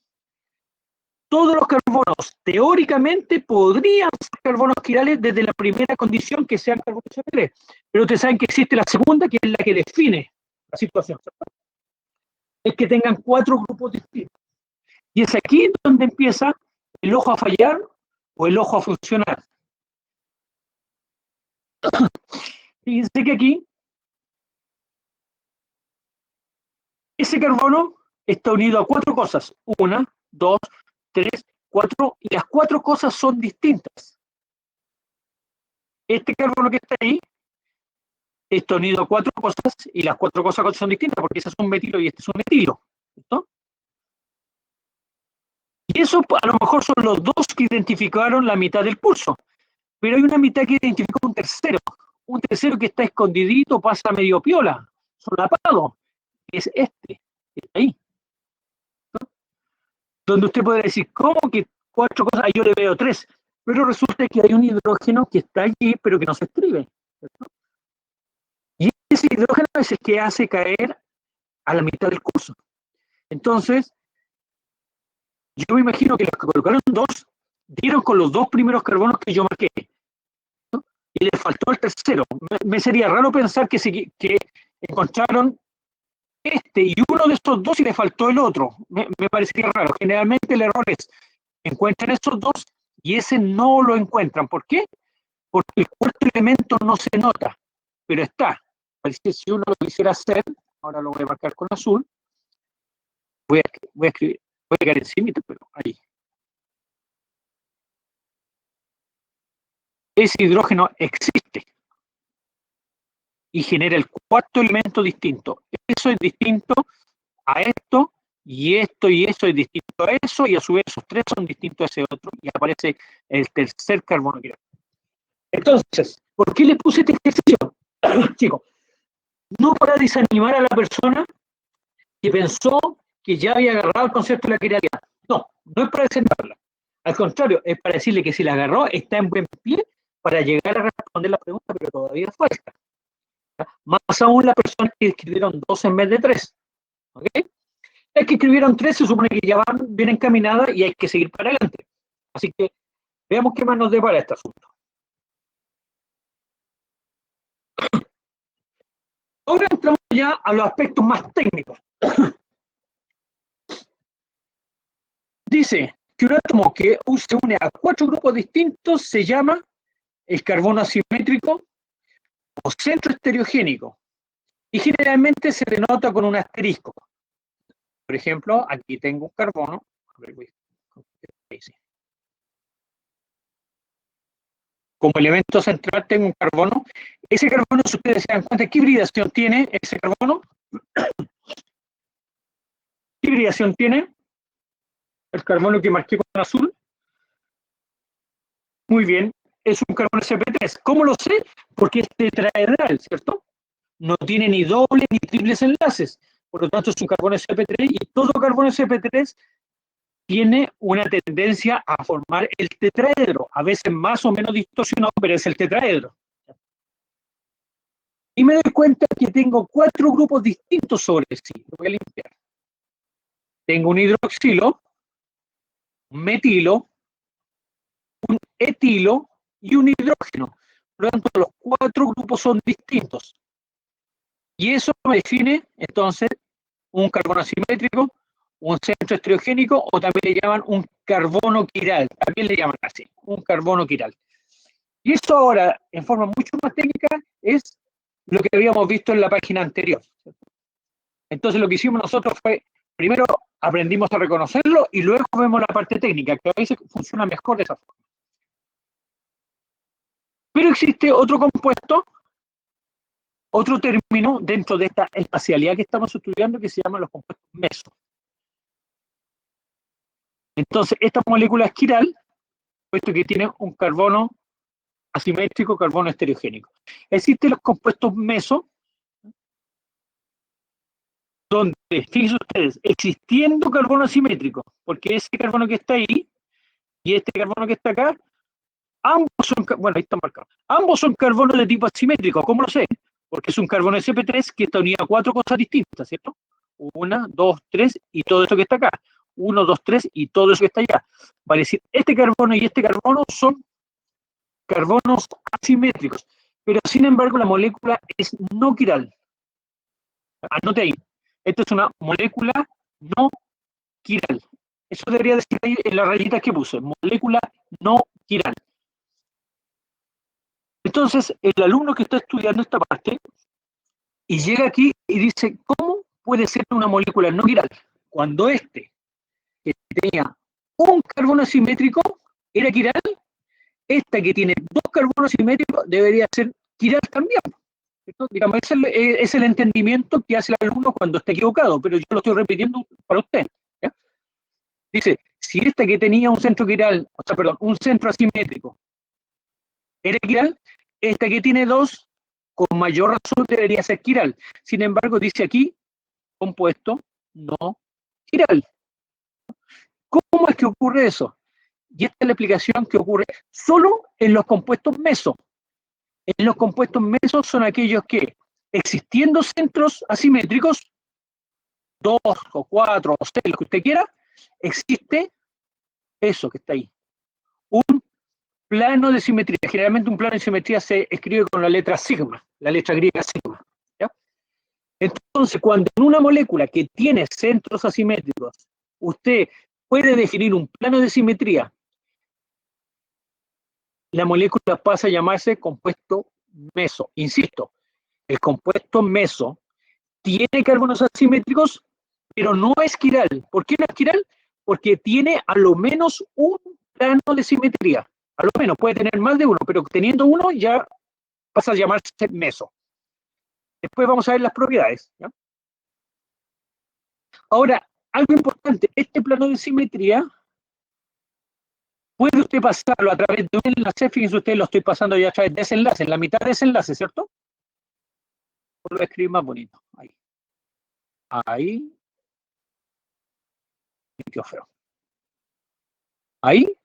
Todos los carbonos teóricamente podrían ser carbonos quirales desde la primera condición que sean carbonos sp3, pero ustedes saben que existe la segunda, que es la que define la situación, ¿cierto? Es que tengan 4 grupos distintos. Y es aquí donde empieza el ojo a fallar o el ojo a funcionar. Fíjense que aquí ese carbono está unido a 4 cosas. 1, 2, 3, 4, y las 4 cosas son distintas. Este carbono que está ahí está unido a 4 cosas y las 4 cosas son distintas porque esas son metilo y este es un metilo. ¿Cierto? Y eso a lo mejor son los dos que identificaron la mitad del curso, pero hay una mitad que identificó un tercero que está escondidito, pasa medio piola, solapado, que es este, que está ahí. ¿No? Donde usted podría decir, ¿cómo que 4 cosas? Yo le veo 3, pero resulta que hay un hidrógeno que está allí, pero que no se escribe. ¿Cierto? Y ese hidrógeno es el que hace caer a la mitad del curso. Entonces, yo me imagino que los que colocaron 2 dieron con los 2 primeros carbonos que yo marqué, ¿no? y le faltó el tercero. Me sería raro pensar que encontraron este y uno de estos dos y le faltó el otro. Me parecería raro. Generalmente el error es, encuentran estos dos y ese no lo encuentran. ¿Por qué? Porque el cuarto elemento no se nota, pero está. Parece que si uno lo quisiera hacer, ahora lo voy a marcar con azul, voy a escribir, voy a pegar encima, pero ahí. Ese hidrógeno existe y genera el cuarto elemento distinto. Eso es distinto a esto, y esto y eso es distinto a eso, y a su vez esos tres son distintos a ese otro, y aparece el tercer carbono quiral. Entonces, ¿por qué le puse este ejercicio? Chicos, no para desanimar a la persona que pensó que ya había agarrado el concepto de la quiralidad. No, no es para desanimarla. Al contrario, es para decirle que si la agarró, está en buen pie para llegar a responder la pregunta, pero todavía falta. Más aún las personas que escribieron 2 en vez de 3. ¿Ok? Las que escribieron 3 se supone que ya van bien encaminadas y hay que seguir para adelante. Así que veamos qué más nos depara este asunto. Ahora entramos ya a los aspectos más técnicos. Dice que un átomo que se une a 4 grupos distintos se llama el carbono asimétrico o centro estereogénico. Y generalmente se denota con un asterisco. Por ejemplo, aquí tengo un carbono. Como elemento central tengo un carbono. Ese carbono, si ustedes se dan cuenta, ¿qué hibridación tiene ese carbono? ¿Qué hibridación tiene el carbono que marqué con azul? Muy bien, es un carbono sp3. ¿Cómo lo sé? Porque es tetraedral, ¿cierto? No tiene ni doble ni triples enlaces. Por lo tanto, es un carbono sp3 y todo carbono sp3 tiene una tendencia a formar el tetraedro, a veces más o menos distorsionado, pero es el tetraedro. Y me doy cuenta que tengo 4 grupos distintos sobre sí. Lo voy a limpiar. Tengo un hidroxilo, un metilo, un etilo y un hidrógeno. Por lo tanto, los 4 grupos son distintos. Y eso me define, entonces, un carbono asimétrico, un centro estereogénico, o también le llaman un carbono quiral. También le llaman así, un carbono quiral. Y esto ahora, en forma mucho más técnica, es lo que habíamos visto en la página anterior. Entonces, lo que hicimos nosotros fue, primero aprendimos a reconocerlo y luego vemos la parte técnica, que a veces funciona mejor de esa forma. Pero existe otro compuesto, otro término dentro de esta espacialidad que estamos estudiando que se llaman los compuestos meso. Entonces, esta molécula es quiral, puesto que tiene un carbono asimétrico, carbono estereogénico. Existen los compuestos meso, donde, fíjense ustedes, existiendo carbono asimétrico, porque ese carbono que está ahí y este carbono que está acá, ambos son, bueno, ahí están marcados, ambos son carbonos de tipo asimétrico. ¿Cómo lo sé? Porque es un carbono sp3 que está unido a 4 cosas distintas, ¿cierto? 1, 2, 3 y todo esto que está acá. 1, 2, 3 y todo eso que está allá. Vale decir, este carbono y este carbono son carbonos asimétricos, pero sin embargo la molécula es no quiral. Anote ahí. Esta es una molécula no quiral. Eso debería decir ahí en las rayitas que puse. Molécula no quiral. Entonces, el alumno que está estudiando esta parte y llega aquí y dice, ¿cómo puede ser una molécula no quiral? Cuando este, que tenía un carbono asimétrico, era quiral, esta que tiene 2 carbonos asimétricos debería ser quiral también. ¿Cierto? Digamos, es el entendimiento que hace el alumno cuando está equivocado, pero yo lo estoy repitiendo para usted. ¿Ya? Dice, si esta que tenía un centro quiral, o sea, perdón, un centro asimétrico, era quiral, esta que tiene 2, con mayor razón debería ser quiral. Sin embargo, dice aquí, compuesto no quiral. ¿Cómo es que ocurre eso? Y esta es la explicación que ocurre solo en los compuestos meso. En los compuestos mesos son aquellos que, existiendo centros asimétricos, 2 o 4 o 6, lo que usted quiera, existe eso que está ahí, un plano de simetría. Generalmente un plano de simetría se escribe con la letra sigma, la letra griega sigma. ¿Ya? Entonces, cuando en una molécula que tiene centros asimétricos, usted puede definir un plano de simetría, la molécula pasa a llamarse compuesto meso. Insisto, el compuesto meso tiene carbonos asimétricos, pero no es quiral. ¿Por qué no es quiral? Porque tiene a lo menos un plano de simetría. A lo menos puede tener más de uno, pero teniendo uno ya pasa a llamarse meso. Después vamos a ver las propiedades. ¿Ya? Ahora, algo importante, este plano de simetría puede usted pasarlo a través de un enlace. Fíjense usted, lo estoy pasando ya a través de ese enlace, en la mitad de ese enlace, ¿cierto? Lo voy a escribir más bonito. Ahí. Ahí. Qué feo. Ahí.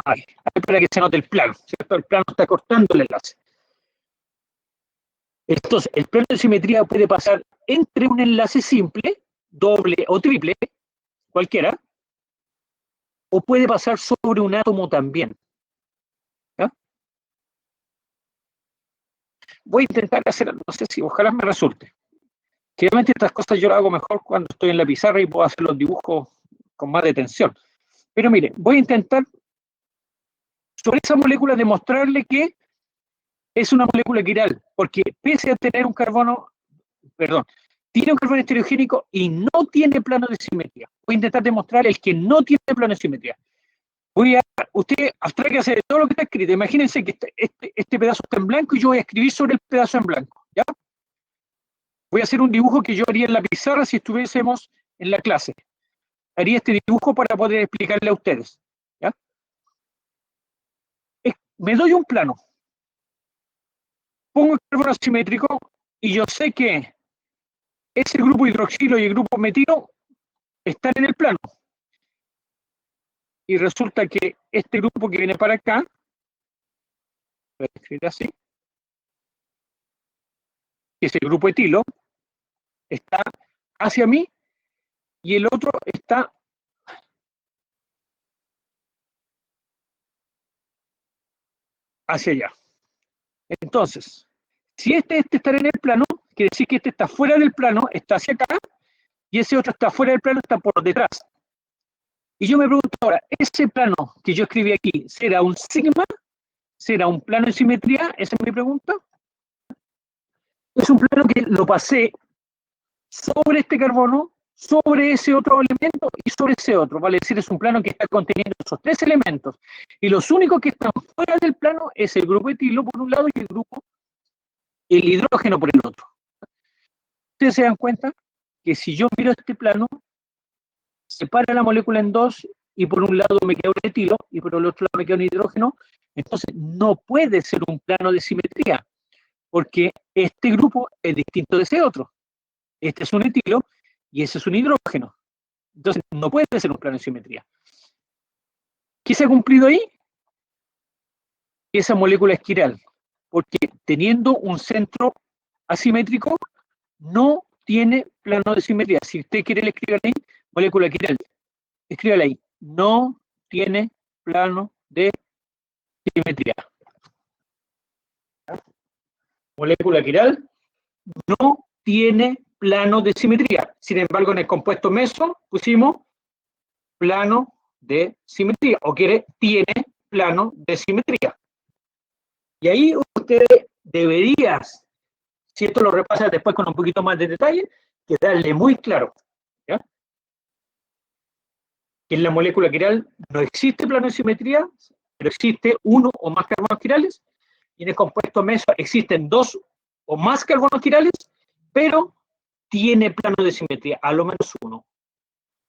Ahí, para que se note el plano, ¿cierto? El plano está cortando el enlace. Entonces, el plano de simetría puede pasar entre un enlace simple, doble o triple, cualquiera, o puede pasar sobre un átomo también. ¿Ya? Voy a intentar hacer, no sé si ojalá me resulte. Generalmente estas cosas yo las hago mejor cuando estoy en la pizarra y puedo hacer los dibujos con más detención. Pero mire, voy a intentar sobre esa molécula demostrarle que es una molécula quiral, porque pese a tener un carbono, perdón, tiene un carbono estereogénico y no tiene plano de simetría. Voy a intentar demostrar el que no tiene plano de simetría. Usted abstráigase de todo lo que está escrito. Imagínense que este pedazo está en blanco y yo voy a escribir sobre el pedazo en blanco. ¿Ya? Voy a hacer un dibujo que yo haría en la pizarra si estuviésemos en la clase. Haría este dibujo para poder explicarle a ustedes. ¿Ya? Me doy un plano. Pongo el carbono asimétrico y yo sé que ese grupo hidroxilo y el grupo metilo están en el plano. Y resulta que este grupo que viene para acá, voy a escribir así, que es el grupo etilo, está hacia mí y el otro está hacia allá. Entonces, si este está en el plano, quiere decir que este está fuera del plano, está hacia acá, y ese otro está fuera del plano, está por detrás. Y yo me pregunto ahora, ¿ese plano que yo escribí aquí será un sigma? ¿Será un plano de simetría? Esa es mi pregunta. Es un plano que lo pasé sobre este carbono, sobre ese otro elemento y sobre ese otro. Vale decir, es un plano que está conteniendo esos tres elementos. Y los únicos que están fuera del plano es el grupo etilo por un lado y el hidrógeno por el otro. Ustedes se dan cuenta que si yo miro este plano, separa la molécula en dos y por un lado me queda un etilo y por el otro lado me queda un hidrógeno, entonces no puede ser un plano de simetría, porque este grupo es distinto de ese otro. Este es un etilo y ese es un hidrógeno. Entonces no puede ser un plano de simetría. ¿Qué se ha cumplido ahí? Esa molécula es quiral, porque teniendo un centro asimétrico no tiene plano de simetría. Si usted quiere le escriban ahí, molécula quiral. Escríbala ahí. No tiene plano de simetría. Molécula quiral no tiene plano de simetría. Sin embargo, en el compuesto meso pusimos plano de simetría, o tiene plano de simetría. Y ahí usted debería, si esto lo repasa después con un poquito más de detalle, quedarle muy claro, ¿ya? Que en la molécula quiral no existe plano de simetría, pero existe uno o más carbonos quirales, y en el compuesto meso existen dos o más carbonos quirales, pero tiene plano de simetría, a lo menos uno.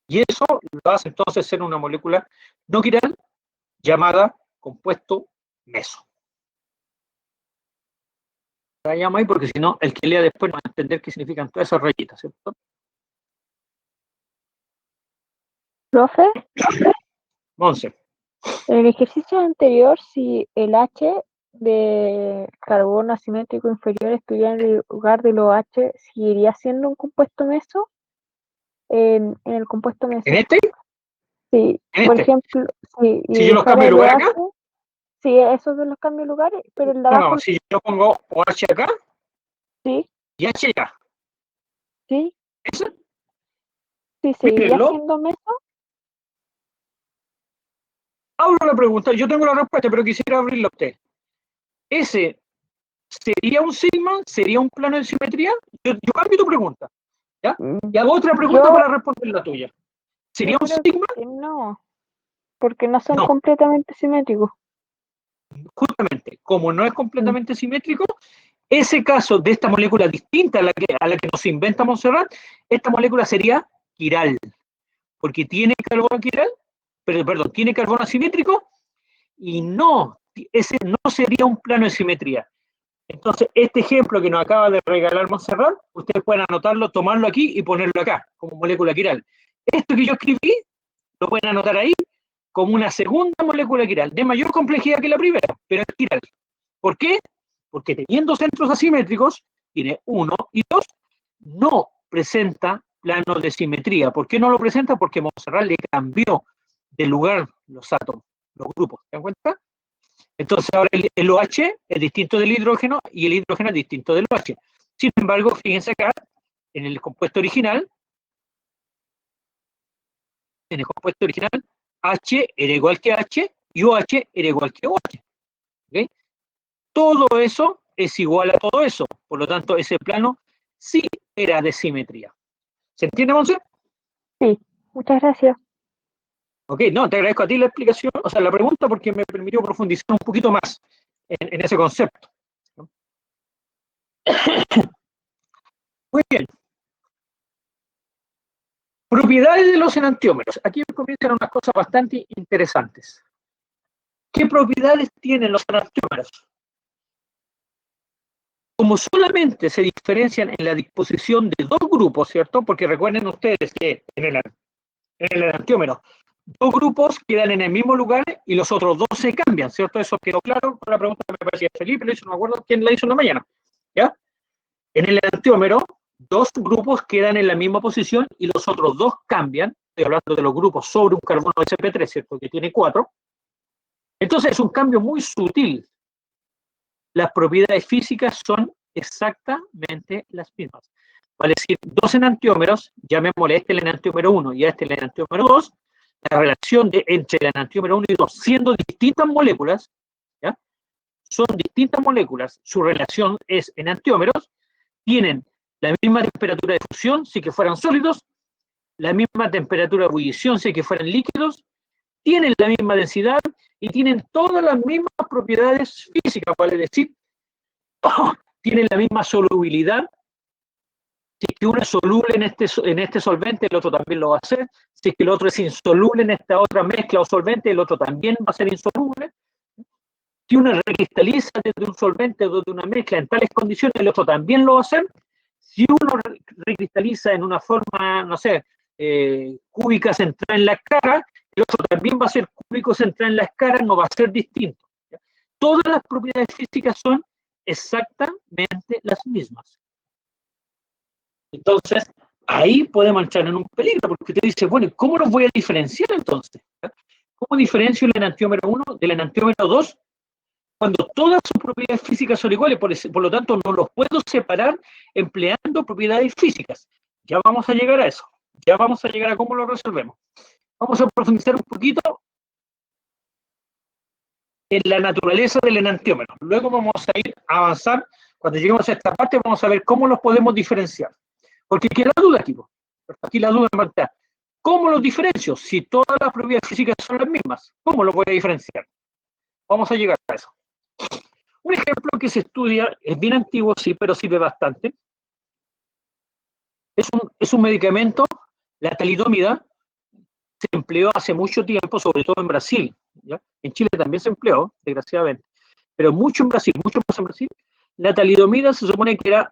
Y eso lo hace entonces ser una molécula no quiral llamada compuesto meso. La llamo ahí porque si no, el que lea después no va a entender qué significan todas esas rayitas, ¿cierto? Profe, Monse. en el ejercicio anterior, si el H de carbono asimétrico inferior estuviera en el lugar de los H, ¿seguiría siendo un compuesto meso? En el compuesto meso. ¿En este? Sí, ¿En por este? ejemplo, sí, Si y yo los fuera cambio de de lugar H, acá, Sí, eso de los cambios de lugares, pero el de abajo No, si yo pongo OH acá sí, y H acá, sí, ¿ese? sí, seguiría Mírenlo. siendo meso. Abro la pregunta, yo tengo la respuesta, pero quisiera abrirla a usted. ¿Ese sería un sigma? ¿Sería un plano de simetría? Yo cambio tu pregunta, ¿ya? Y hago otra pregunta Yo, para responder la tuya. ¿Sería yo un creo sigma? que no, porque no son No, completamente simétricos. justamente, como no es completamente simétrico, ese caso de esta molécula distinta a la que nos inventa Montserrat, esta molécula sería quiral, porque tiene carbono quiral, perdón, tiene carbono asimétrico y no, ese no sería un plano de simetría. Entonces, este ejemplo que nos acaba de regalar Montserrat, ustedes pueden anotarlo, tomarlo aquí y ponerlo acá, como molécula quiral. Esto que yo escribí, lo pueden anotar ahí como una segunda molécula quiral, de mayor complejidad que la primera, pero es quiral. ¿Por qué? Porque teniendo centros asimétricos, tiene 1 y 2, no presenta planos de simetría. ¿Por qué no lo presenta? Porque Montserrat le cambió de lugar los átomos, los grupos. ¿Se dan cuenta? Entonces ahora el OH es distinto del hidrógeno y el hidrógeno es distinto del OH. Sin embargo, fíjense acá, en el compuesto original, H era igual que H y OH era igual que OH. ¿Okay? Todo eso es igual a todo eso. Por lo tanto, ese plano sí era de simetría. ¿Se entiende, Monse? Sí, muchas gracias. Ok, no, te agradezco a ti la explicación, o sea, la pregunta, porque me permitió profundizar un poquito más en ese concepto. Muy bien. Propiedades de los enantiómeros. Aquí comienzan unas cosas bastante interesantes. ¿Qué propiedades tienen los enantiómeros? Como solamente se diferencian en la disposición de dos grupos, ¿cierto? Porque recuerden ustedes que en el enantiómero dos grupos quedan en el mismo lugar y los otros dos se cambian, ¿cierto? Eso quedó claro con la pregunta que me parecía Felipe, no me acuerdo quién la hizo en la mañana, ¿ya? En el enantiómero, dos grupos quedan en la misma posición y los otros dos cambian. Estoy hablando de los grupos sobre un carbono sp3, ¿cierto? Que tiene 4. Entonces es un cambio muy sutil. Las propiedades físicas son exactamente las mismas. Vale decir, dos enantiómeros, llamémosle este el enantiómero 1 y este el enantiómero 2, la relación entre el enantiómero 1 y 2, siendo distintas moléculas, ¿ya? Son distintas moléculas, su relación es enantiómeros, tienen la misma temperatura de fusión si que fueran sólidos, la misma temperatura de ebullición si que fueran líquidos, tienen la misma densidad y tienen todas las mismas propiedades físicas, vale decir, tienen la misma solubilidad. Si es que uno es soluble en este solvente, el otro también lo va a hacer. Si es que el otro es insoluble en esta otra mezcla o solvente, el otro también va a ser insoluble. Si uno recristaliza desde un solvente o de una mezcla en tales condiciones, el otro también lo va a hacer. Si uno recristaliza en una forma, no sé, cúbica centrada en la escara, el otro también va a ser cúbico centrado en la escara, no va a ser distinto. Todas las propiedades físicas son exactamente las mismas. Entonces, ahí podemos entrar en un peligro, porque te dice, bueno, ¿cómo los voy a diferenciar entonces? ¿Cómo diferencio el enantiómero 1 del enantiómero 2 cuando todas sus propiedades físicas son iguales? Por lo tanto, no los puedo separar empleando propiedades físicas. Ya vamos a llegar a eso. Ya vamos a llegar a cómo lo resolvemos. Vamos a profundizar un poquito en la naturaleza del enantiómero. Luego vamos a ir a avanzar. Cuando lleguemos a esta parte, vamos a ver cómo los podemos diferenciar. Porque aquí la duda, tipo. Aquí la duda está. ¿Cómo los diferencio? Si todas las propiedades físicas son las mismas, ¿cómo los voy a diferenciar? Vamos a llegar a eso. Un ejemplo que se estudia, es bien antiguo, sí, pero sirve bastante. Es un medicamento, la talidomida, se empleó hace mucho tiempo, sobre todo en Brasil. ¿Ya? En Chile también se empleó, desgraciadamente, pero mucho en Brasil, mucho más en Brasil. La talidomida se supone que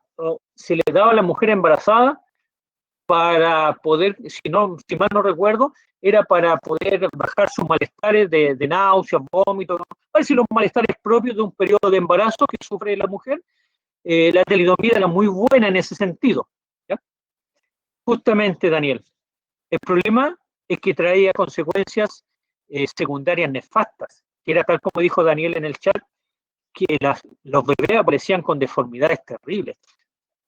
se le daba a la mujer embarazada para poder, si mal no recuerdo, era para poder bajar sus malestares de náuseas, vómitos, ¿no? A ver si los malestares propios de un periodo de embarazo que sufre la mujer, la talidomida era muy buena en ese sentido. ¿Ya? Justamente, Daniel, el problema es que traía consecuencias secundarias nefastas. que era tal como dijo Daniel en el chat, que los bebés aparecían con deformidades terribles,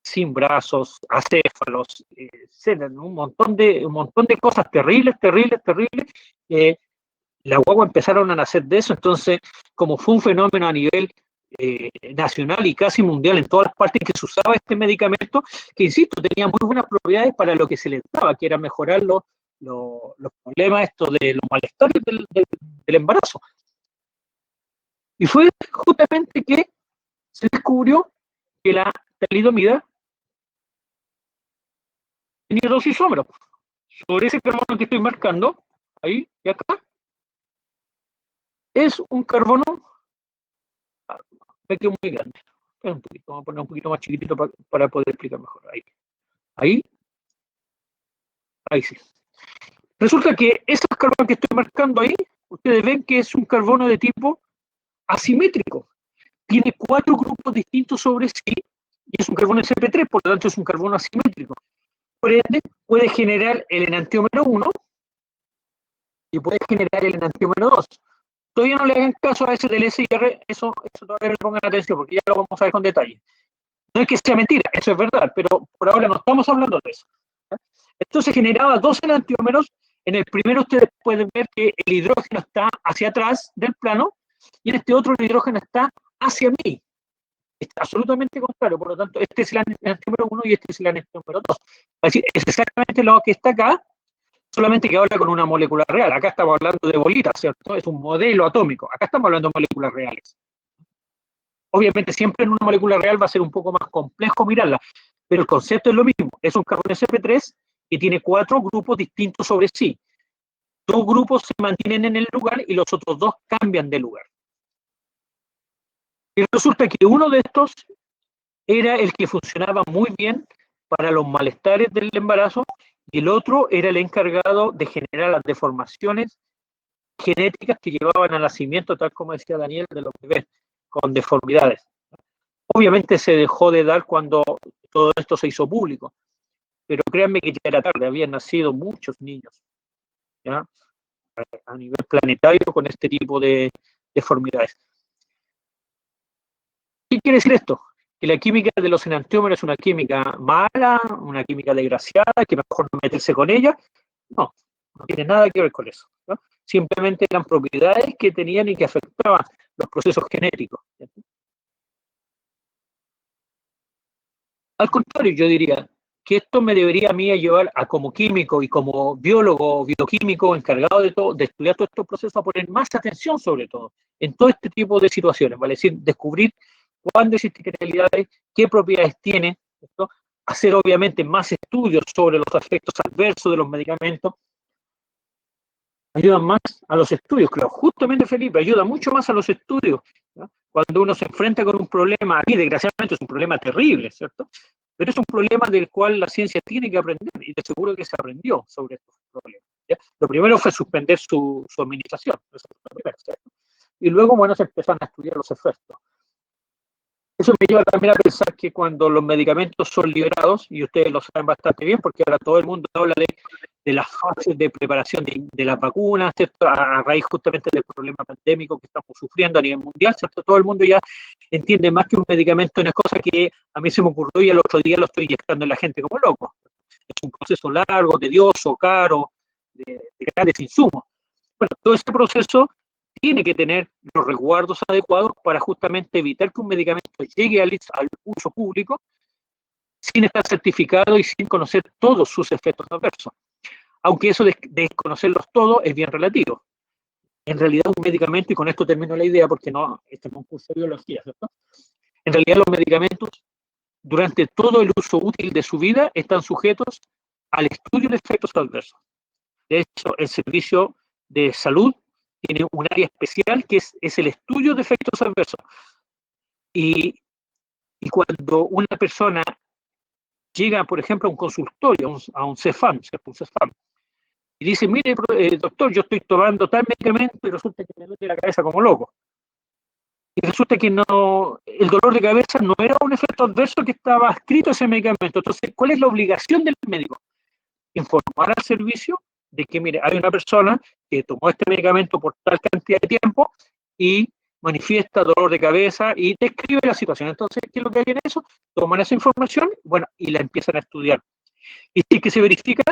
sin brazos, acéfalos, etcétera, un montón de cosas terribles. La guagua empezaron a nacer de eso, entonces, como fue un fenómeno a nivel nacional y casi mundial en todas las partes que se usaba este medicamento, que insisto, tenía muy buenas propiedades para lo que se le daba, que era mejorar los problemas de los malestares del embarazo. Y fue justamente que se descubrió que la talidomida tenía dos isómeros. Sobre ese carbono que estoy marcando, ahí y acá, es un carbono, me quedo muy grande, un poquito, vamos a poner un poquito más chiquitito para poder explicar mejor. Ahí sí. Resulta que esos carbonos que estoy marcando ahí, ustedes ven que es un carbono de tipo asimétrico. Tiene 4 grupos distintos sobre sí y es un carbono sp3, por lo tanto es un carbono asimétrico. Por ende, puede generar el enantiómero 1 y puede generar el enantiómero 2. Todavía no le hagan caso a ese del SIR, eso todavía le pongan atención porque ya lo vamos a ver con detalle. No es que sea mentira, eso es verdad, pero por ahora no estamos hablando de eso. Entonces generaba 2 enantiómeros. En el primero ustedes pueden ver que el hidrógeno está hacia atrás del plano y en este otro el hidrógeno está hacia mí. Es absolutamente contrario, por lo tanto, este es el enantiómero 1 y este es el enantiómero 2. Es decir, es exactamente lo que está acá, solamente que ahora con una molécula real. Acá estamos hablando de bolitas, ¿cierto? Es un modelo atómico. Acá estamos hablando de moléculas reales. Obviamente siempre en una molécula real va a ser un poco más complejo mirarla, pero el concepto es lo mismo. Es un carbono sp3 que tiene 4 grupos distintos sobre sí. 2 grupos se mantienen en el lugar y los otros 2 cambian de lugar. Y resulta que uno de estos era el que funcionaba muy bien para los malestares del embarazo y el otro era el encargado de generar las deformaciones genéticas que llevaban al nacimiento, tal como decía Daniel, de los bebés con deformidades. Obviamente se dejó de dar cuando todo esto se hizo público, pero créanme que ya era tarde, habían nacido muchos niños, ¿ya? A nivel planetario con este tipo de deformidades. ¿Qué quiere decir esto? Que la química de los enantiómeros es una química mala, una química desgraciada, que mejor no meterse con ella. No tiene nada que ver con eso, ¿no? Simplemente eran propiedades que tenían y que afectaban los procesos genéticos. Al contrario, yo diría que esto me debería a mí llevar a como químico y como biólogo, bioquímico, encargado de estudiar todos estos procesos, a poner más atención sobre todo en todo este tipo de situaciones, ¿vale? Es decir, descubrir cuándo existen realidades, qué propiedades tiene, ¿cierto? Hacer obviamente más estudios sobre los efectos adversos de los medicamentos, ayudan más a los estudios, creo. Justamente, Felipe, ayuda mucho más a los estudios, ¿no? Cuando uno se enfrenta con un problema, aquí desgraciadamente es un problema terrible, ¿cierto? Pero es un problema del cual la ciencia tiene que aprender, y de seguro que se aprendió sobre estos problemas, ¿ya? Lo primero fue suspender su administración, eso fue lo primero, ¿cierto? Y luego, bueno, se empezaron a estudiar los efectos. Eso me lleva también a pensar que cuando los medicamentos son liberados, y ustedes lo saben bastante bien, porque ahora todo el mundo habla de las fases de preparación de las vacunas, ¿cierto? A raíz justamente del problema pandémico que estamos sufriendo a nivel mundial, ¿cierto? Todo el mundo ya entiende más que un medicamento no es cosa que a mí se me ocurrió y al otro día lo estoy inyectando en la gente como loco. Es un proceso largo, tedioso, caro, de grandes insumos. Bueno, todo ese proceso tiene que tener los resguardos adecuados para justamente evitar que un medicamento llegue al uso público sin estar certificado y sin conocer todos sus efectos adversos. Aunque eso de desconocerlos todos es bien relativo. En realidad un medicamento, y con esto termino la idea porque no, este es un curso de biología, ¿cierto? En realidad los medicamentos durante todo el uso útil de su vida están sujetos al estudio de efectos adversos. De hecho, el servicio de salud tiene un área especial que es el estudio de efectos adversos. Y cuando una persona llega, por ejemplo, a un consultorio, a un CEFAM, y dice, mire, doctor, yo estoy tomando tal medicamento y resulta que me duele la cabeza como loco. Y resulta que no, el dolor de cabeza no era un efecto adverso que estaba escrito ese medicamento. Entonces, ¿cuál es la obligación del médico? Informar al servicio de que, mire, hay una persona que tomó este medicamento por tal cantidad de tiempo y manifiesta dolor de cabeza y describe la situación. Entonces, ¿qué es lo que hay en eso? Toman esa información, bueno, y la empiezan a estudiar. Y si es que se verifica,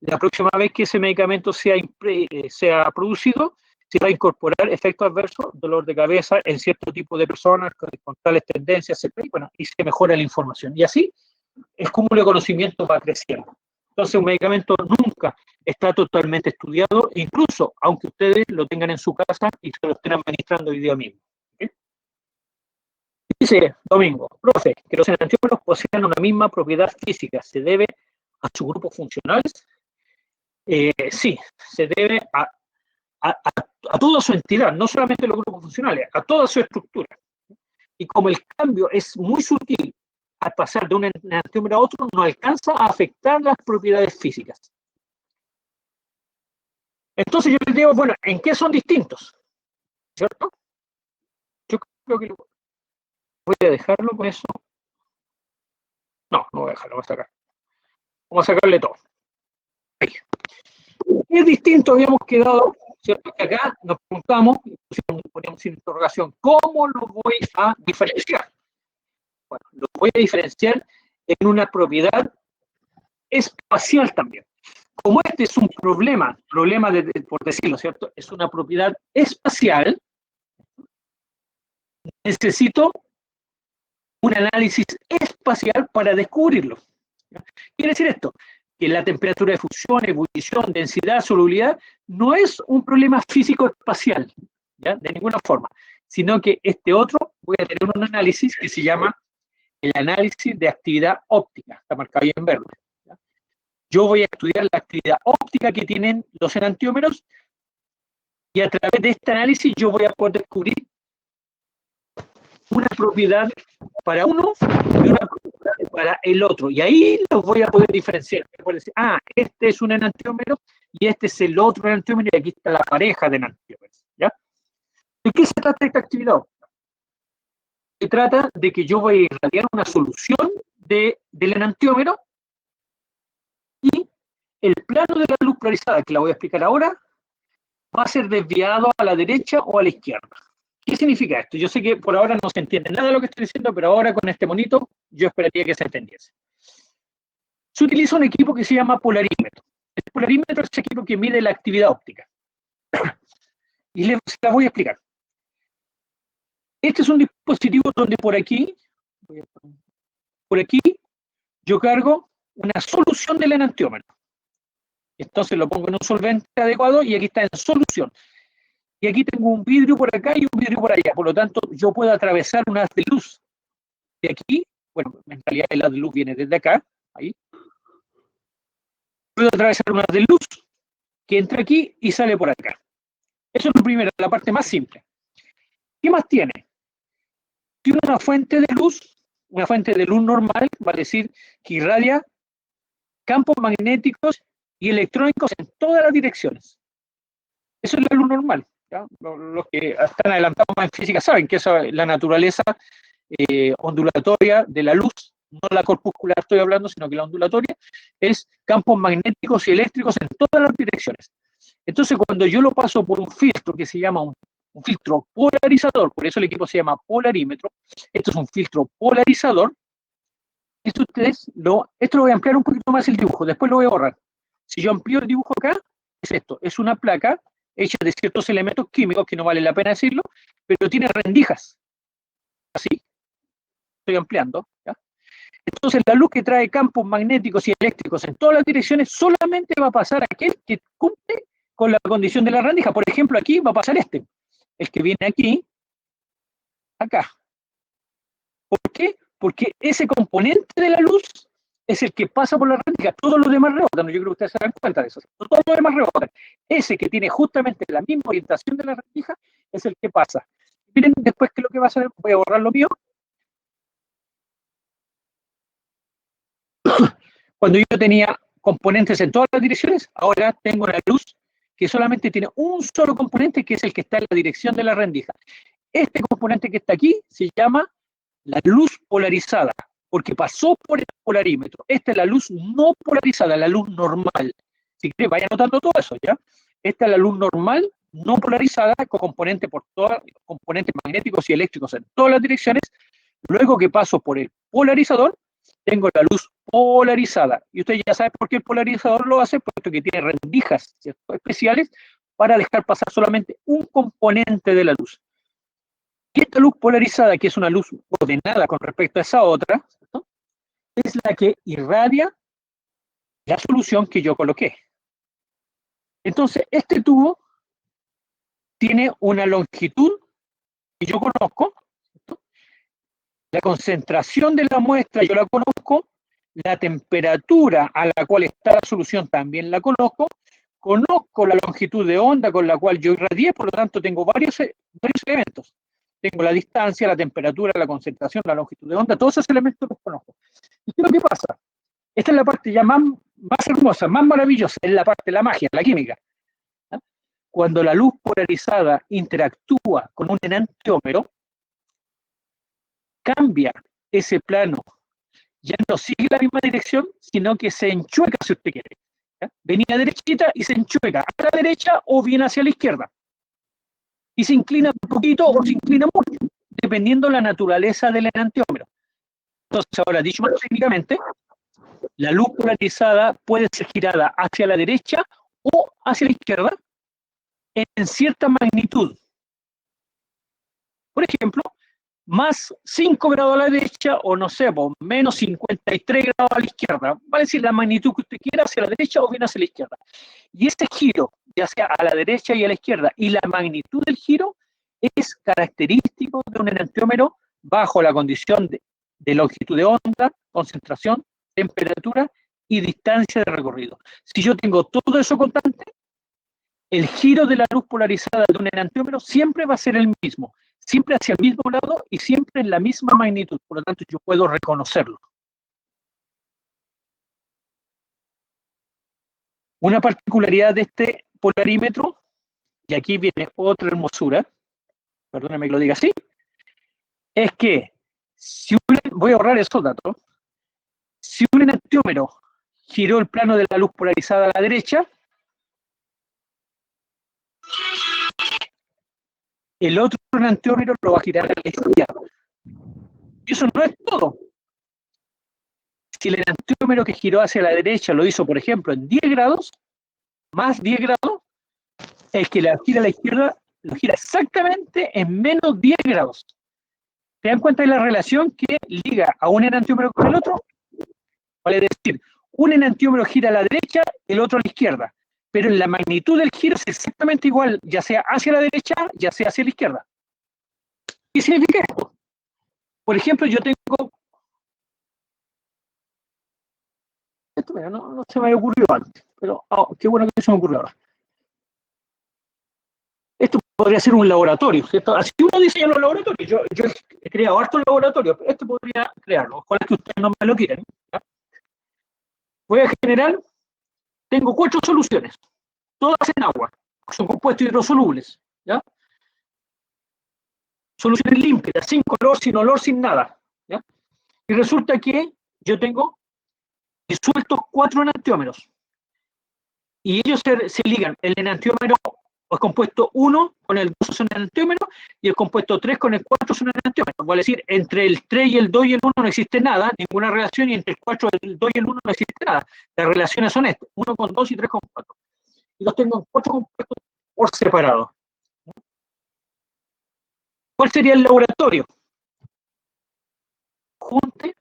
la próxima vez que ese medicamento sea producido, se va a incorporar efectos adversos, dolor de cabeza en cierto tipo de personas con tales tendencias, etc. Bueno, y se mejora la información. Y así el cúmulo de conocimiento va creciendo. Entonces, un medicamento nunca está totalmente estudiado, incluso aunque ustedes lo tengan en su casa y se lo estén administrando hoy día mismo. ¿Okay? Dice Domingo, profe, que los enantiómeros posean una misma propiedad física. ¿Se debe a sus grupos funcionales? Sí, se debe a toda su entidad, no solamente los grupos funcionales, a toda su estructura. Y como el cambio es muy sutil, al pasar de un enantiómero a otro, no alcanza a afectar las propiedades físicas. Entonces yo les digo, bueno, ¿en qué son distintos? ¿Cierto? Yo creo que voy a dejarlo con eso. No, no voy a dejarlo, voy a sacar. Vamos a sacarle todo. Ahí. Es distinto, habíamos quedado, ¿cierto? Que acá nos preguntamos, poníamos sin interrogación, ¿cómo lo voy a diferenciar? Bueno, lo voy a diferenciar en una propiedad espacial también. Como este es un problema por decirlo, ¿cierto? Es una propiedad espacial, necesito un análisis espacial para descubrirlo. Quiere decir esto, que la temperatura de fusión, ebullición, densidad, solubilidad, no es un problema físico espacial, ¿ya? De ninguna forma, sino que este otro voy a tener un análisis que se llama el análisis de actividad óptica, está marcado ahí en verde. ¿Ya? Yo voy a estudiar la actividad óptica que tienen los enantiómeros y a través de este análisis yo voy a poder descubrir una propiedad para uno y una propiedad para el otro. Y ahí los voy a poder diferenciar. Voy a poder decir, este es un enantiómero y este es el otro enantiómero y aquí está la pareja de enantiómeros. ¿Ya? ¿De qué se trata esta actividad? Se trata de que yo voy a irradiar una solución del enantiómero y el plano de la luz polarizada, que la voy a explicar ahora, va a ser desviado a la derecha o a la izquierda. ¿Qué significa esto? Yo sé que por ahora no se entiende nada de lo que estoy diciendo, pero ahora con este monito yo esperaría que se entendiese. Se utiliza un equipo que se llama polarímetro. El polarímetro es el equipo que mide la actividad óptica. Y se la voy a explicar. Este es un dispositivo donde por aquí yo cargo una solución del enantiómero. Entonces lo pongo en un solvente adecuado y aquí está en solución. Y aquí tengo un vidrio por acá y un vidrio por allá. Por lo tanto, yo puedo atravesar un haz de luz de aquí. Bueno, en realidad el haz de luz viene desde acá. Ahí. Puedo atravesar un haz de luz que entra aquí y sale por acá. Eso es lo primero, la parte más simple. ¿Qué más tiene? Tiene una fuente de luz normal, va a decir que irradia campos magnéticos y electrónicos en todas las direcciones. Eso es la luz normal. ¿Ya? Los que están adelantados más en física saben que esa es la naturaleza ondulatoria de la luz, no la corpuscular estoy hablando, sino que la ondulatoria es campos magnéticos y eléctricos en todas las direcciones. Entonces, cuando yo lo paso por un filtro que se llama un filtro polarizador, por eso el equipo se llama polarímetro, esto es un filtro polarizador, esto lo voy a ampliar un poquito más el dibujo, después lo voy a borrar. Si yo amplío el dibujo acá, es esto, es una placa hecha de ciertos elementos químicos, que no vale la pena decirlo, pero tiene rendijas, así, estoy ampliando, ¿ya? Entonces la luz que trae campos magnéticos y eléctricos en todas las direcciones solamente va a pasar a aquel que cumple con la condición de la rendija. Por ejemplo, aquí va a pasar el que viene aquí, acá. ¿Por qué? Porque ese componente de la luz es el que pasa por la rendija, todos los demás rebotan. Yo creo que ustedes se dan cuenta de eso. Todos los demás rebotan. Ese que tiene justamente la misma orientación de la rendija es el que pasa. Miren después qué es lo que va a hacer. Voy a borrar lo mío. Cuando yo tenía componentes en todas las direcciones, ahora tengo una luz que solamente tiene un solo componente, que es el que está en la dirección de la rendija. Este componente que está aquí se llama la luz polarizada, porque pasó por el polarímetro. Esta es la luz no polarizada, la luz normal. Si quieren, vayan notando todo eso, ¿ya? Esta es la luz normal no polarizada con componentes por todos componentes magnéticos y eléctricos en todas las direcciones. Luego que paso por el polarizador, tengo la luz polarizada. Y usted ya sabe por qué el polarizador lo hace, puesto que tiene rendijas, ¿cierto?, especiales para dejar pasar solamente un componente de la luz. Y esta luz polarizada, que es una luz ordenada con respecto a esa otra, ¿cierto?, es la que irradia la solución que yo coloqué. Entonces, este tubo tiene una longitud que yo conozco, ¿cierto? La concentración de la muestra yo la conozco, la temperatura a la cual está la solución también la conozco la longitud de onda con la cual yo irradié, por lo tanto tengo varios elementos. Tengo la distancia, la temperatura, la concentración, la longitud de onda, todos esos elementos los conozco. ¿Y qué es lo que pasa? Esta es la parte ya más hermosa, más maravillosa, es la parte de la magia, la química. Cuando la luz polarizada interactúa con un enantiómero, cambia ese plano. Ya no sigue la misma dirección, sino que se enchueca, si usted quiere. ¿Ya? Venía derechita y se enchueca a la derecha o bien hacia la izquierda. Y se inclina un poquito o se inclina mucho, dependiendo de la naturaleza del enantiómero. Entonces, ahora, dicho más técnicamente, la luz polarizada puede ser girada hacia la derecha o hacia la izquierda en cierta magnitud. Por ejemplo, más 5 grados a la derecha o no sé, menos 53 grados a la izquierda. Va a decir la magnitud que usted quiera hacia la derecha o bien hacia la izquierda. Y ese giro, ya sea a la derecha y a la izquierda, y la magnitud del giro es característico de un enantiómero bajo la condición de longitud de onda, concentración, temperatura y distancia de recorrido. Si yo tengo todo eso constante, el giro de la luz polarizada de un enantiómero siempre va a ser el mismo, siempre hacia el mismo lado y siempre en la misma magnitud, por lo tanto yo puedo reconocerlo. Una particularidad de este polarímetro, y aquí viene otra hermosura, perdóname que lo diga así, es que si voy a ahorrar esos datos, si un enantiómero giró el plano de la luz polarizada a la derecha, el otro enantiómero lo va a girar a la izquierda. Y eso no es todo. Si el enantiómero que giró hacia la derecha lo hizo, por ejemplo, en 10 grados, más 10 grados, el que la gira a la izquierda lo gira exactamente en menos 10 grados. ¿Se dan cuenta de la relación que liga a un enantiómero con el otro? Vale decir, un enantiómero gira a la derecha, el otro a la izquierda, pero en la magnitud del giro es exactamente igual, ya sea hacia la derecha, ya sea hacia la izquierda. ¿Qué significa esto? Por ejemplo, yo tengo... Esto mira, no se me había ocurrido antes, pero qué bueno que se me ocurrió ahora. Esto podría ser un laboratorio, ¿cierto? Así uno diseña los laboratorios. Yo he creado hartos laboratorios, pero este podría crearlo. Ojalá que ustedes no me lo quieran. ¿Ya? Voy a generar, tengo 4 soluciones, todas en agua, son compuestos hidrosolubles. ¿Ya? Soluciones límpidas, sin color, sin olor, sin nada. ¿Ya? Y resulta que yo tengo disueltos 4 enantiómeros. Y ellos se ligan, el enantiómero o el compuesto 1 con el 2 es un enantiómero y el compuesto 3 con el 4 es un enantiómero. Vale decir, entre el 3 y el 2 y el 1 no existe nada, ninguna relación, y entre el 4, el 2 y el 1 no existe nada. Las relaciones son estas, 1 con 2 y 3 con 4. Y los tengo en 4 compuestos por separado. ¿Cuál sería el laboratorio? Junte,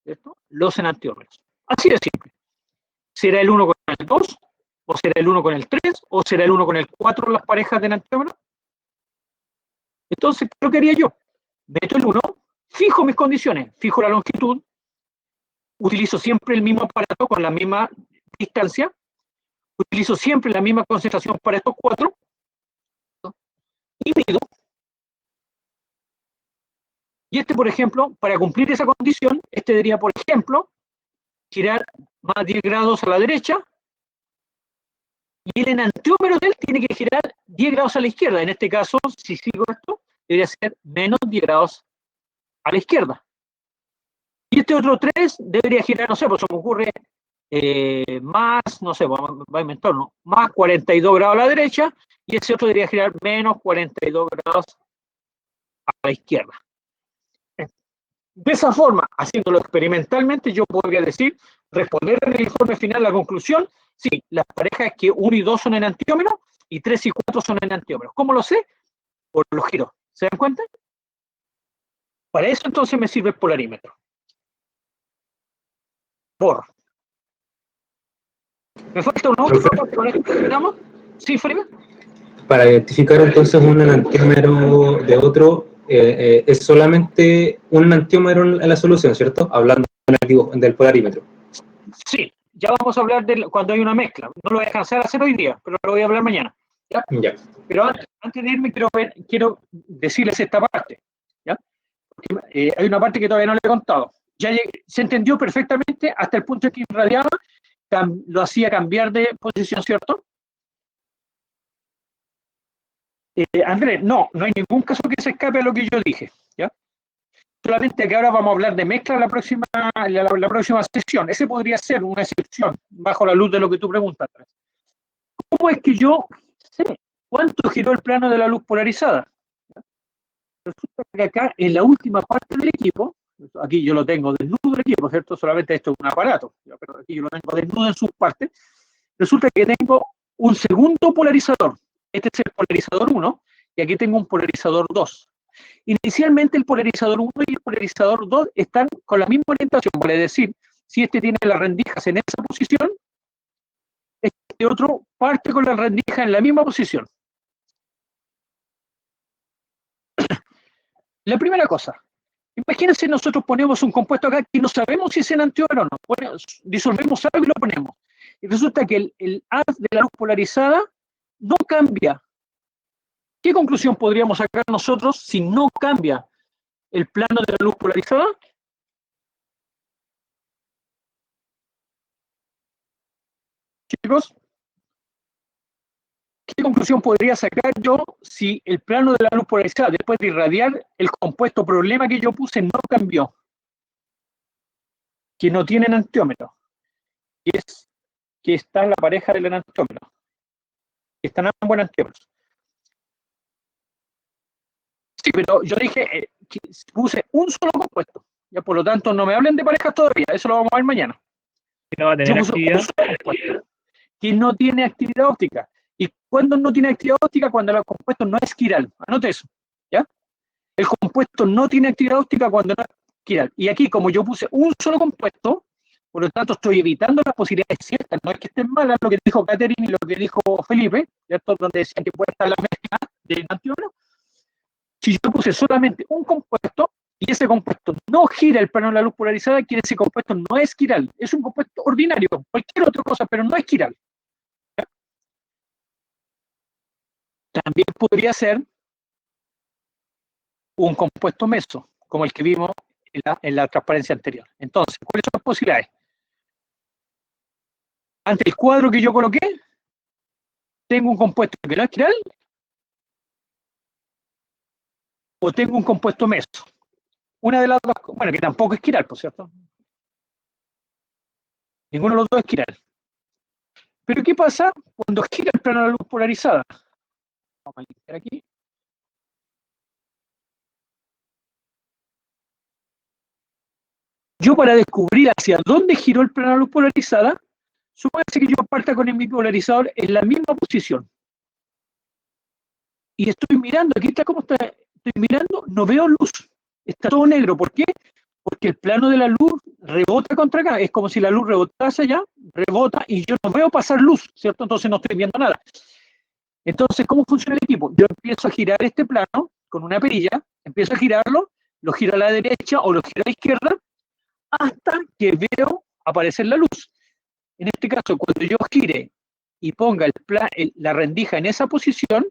¿cierto?, los enantiómeros. Así de simple. ¿Será el 1 con el 2? ¿O será el 1 con el 3? ¿O será el 1 con el 4 las parejas de enantiómeros? Entonces, ¿qué haría yo? Meto el 1, fijo mis condiciones, fijo la longitud, utilizo siempre el mismo aparato con la misma distancia, utilizo siempre la misma concentración para estos 4, y mido. Y este, por ejemplo, para cumplir esa condición, este debería, por ejemplo, girar más 10 grados a la derecha, y el enantiómero de él tiene que girar 10 grados a la izquierda. En este caso, si sigo esto, debería ser menos 10 grados a la izquierda. Y este otro 3 debería girar, no sé, pues se me ocurre más, no sé, va a inventar, ¿no? Más 42 grados a la derecha, y ese otro debería girar menos 42 grados a la izquierda. De esa forma, haciéndolo experimentalmente, yo podría decir, responder en el informe final la conclusión, sí, las parejas que 1 y 2 son enantiómeros, y 3 y 4 son enantiómeros. ¿Cómo lo sé? Por los giros. ¿Se dan cuenta? Para eso entonces me sirve el polarímetro. ¿Me falta un otro? ¿Con esto terminamos? ¿Sí, Felipe? Para identificar entonces un enantiómero de otro, es solamente un enantiómero en la solución, ¿cierto? Hablando del polarímetro. Sí, ya vamos a hablar de cuando hay una mezcla. No lo voy a alcanzar a hacer hoy día, pero lo voy a hablar mañana. ¿Ya? Ya. Pero antes de irme quiero decirles esta parte. ¿Ya? Porque, hay una parte que todavía no le he contado. Se entendió perfectamente hasta el punto en que irradiaba, lo hacía cambiar de posición, ¿cierto? Andrés, no hay ningún caso que se escape a lo que yo dije, ¿ya? Solamente que ahora vamos a hablar de mezcla la próxima sesión. Ese podría ser una excepción, bajo la luz de lo que tú preguntas. ¿Cómo es que yo sé cuánto giró el plano de la luz polarizada? Resulta que acá, en la última parte del equipo, aquí yo lo tengo desnudo el equipo, ¿cierto? Solamente esto es un aparato, pero aquí yo lo tengo desnudo en sus partes. Resulta que tengo un segundo polarizador. Este es el polarizador 1, y aquí tengo un polarizador 2. Inicialmente el polarizador 1 y el polarizador 2 están con la misma orientación, vale decir, si este tiene las rendijas en esa posición, este otro parte con la rendija en la misma posición. La primera cosa, imagínense nosotros ponemos un compuesto acá que no sabemos si es enantiómero o no, disolvemos algo y lo ponemos. Y resulta que el haz de la luz polarizada no cambia. ¿Qué conclusión podríamos sacar nosotros si no cambia el plano de la luz polarizada? Chicos, ¿qué conclusión podría sacar yo si el plano de la luz polarizada, después de irradiar el compuesto problema que yo puse, no cambió? Que no tiene enantiómero. Y es que está la pareja del enantiómero. Que están ambos enantiómeros. Sí, pero yo dije que puse un solo compuesto. Ya, por lo tanto, no me hablen de parejas todavía. Eso lo vamos a ver mañana. No va a tener actividad. Que no tiene actividad óptica. ¿Y cuándo no tiene actividad óptica? Cuando el compuesto no es quiral. Anote eso. ¿Ya? El compuesto no tiene actividad óptica cuando no es quiral. Y aquí, como yo puse un solo compuesto, por lo tanto estoy evitando las posibilidades ciertas. No es que estén malas lo que dijo Catherine y lo que dijo Felipe, ¿cierto? Donde decían que puede estar la mezcla de enantiómero. Si yo puse solamente un compuesto y ese compuesto no gira el plano de la luz polarizada, quiere decir que ese compuesto no es quiral. Es un compuesto ordinario, cualquier otra cosa, pero no es quiral. También podría ser un compuesto meso, como el que vimos en la transparencia anterior. Entonces, ¿cuáles son las posibilidades? Ante el cuadro que yo coloqué, tengo un compuesto que no es quiral o tengo un compuesto meso. Una de las dos, bueno, que tampoco es quiral, por cierto. Ninguno de los dos es quiral. Pero ¿qué pasa cuando gira el plano de la luz polarizada? Vamos a limpiar aquí. Yo, para descubrir hacia dónde giró el plano de la luz polarizada, supóngase que yo parta con el mi polarizador en la misma posición. Y estoy mirando, aquí está cómo está, estoy mirando, no veo luz. Está todo negro. ¿Por qué? Porque el plano de la luz rebota contra acá. Es como si la luz rebotase allá, rebota, y yo no veo pasar luz, ¿cierto? Entonces no estoy viendo nada. Entonces, ¿cómo funciona el equipo? Yo empiezo a girar este plano con una perilla, empiezo a girarlo, lo giro a la derecha o lo giro a la izquierda, hasta que veo aparecer la luz. En este caso, cuando yo gire y ponga la rendija en esa posición,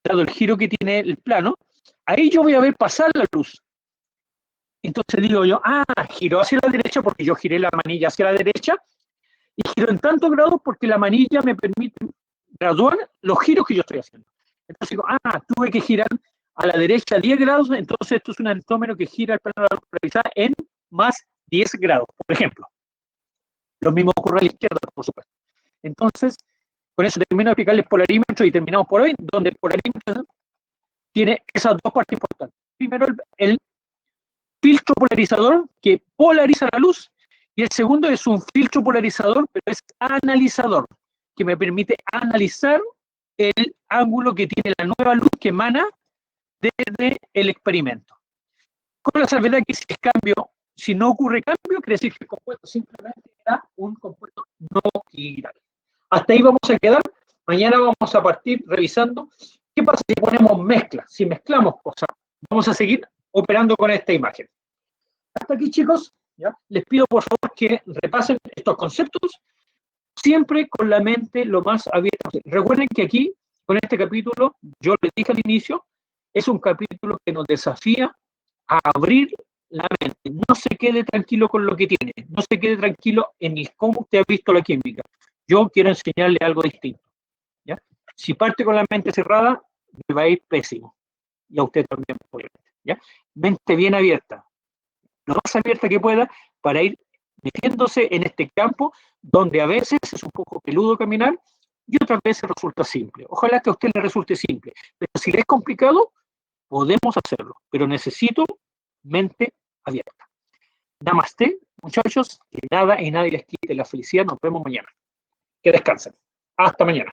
dado el giro que tiene el plano, ahí yo voy a ver pasar la luz. Entonces digo yo, giró hacia la derecha porque yo giré la manilla hacia la derecha, y giro en tantos grados porque la manilla me permite graduar los giros que yo estoy haciendo. Entonces digo, tuve que girar a la derecha 10 grados, entonces esto es un enantiómero que gira el plano de la luz polarizada en más 10 grados, por ejemplo. Lo mismo ocurre a la izquierda, por supuesto. Entonces, con eso termino de explicar el polarímetro y terminamos por hoy, donde el polarímetro tiene esas dos partes importantes. Primero, el filtro polarizador que polariza la luz, y el segundo es un filtro polarizador, pero es analizador, que me permite analizar el ángulo que tiene la nueva luz que emana desde el experimento. Con la salvedad que si no ocurre cambio, quiere decir que el compuesto simplemente era un compuesto no quiral. Hasta ahí vamos a quedar. Mañana vamos a partir revisando qué pasa si ponemos mezcla, si mezclamos cosas. Vamos a seguir operando con esta imagen. Hasta aquí, chicos, ¿ya? Les pido por favor que repasen estos conceptos siempre con la mente lo más abierta. Recuerden que aquí, con este capítulo, yo les dije al inicio, es un capítulo que nos desafía a abrir la mente. No se quede tranquilo con lo que tiene, no se quede tranquilo en el cómo usted ha visto la química. Yo quiero enseñarle algo distinto, ¿ya? Si parte con la mente cerrada, me va a ir pésimo. Y a usted también, obviamente, ¿ya? Mente bien abierta, lo más abierta que pueda, para ir metiéndose en este campo donde a veces es un poco peludo caminar y otras veces resulta simple. Ojalá que a usted le resulte simple, pero si le es complicado, podemos hacerlo, pero necesito mente abierta. Namaste, muchachos, que nada y nadie les quite la felicidad. Nos vemos mañana. Que descansen. Hasta mañana.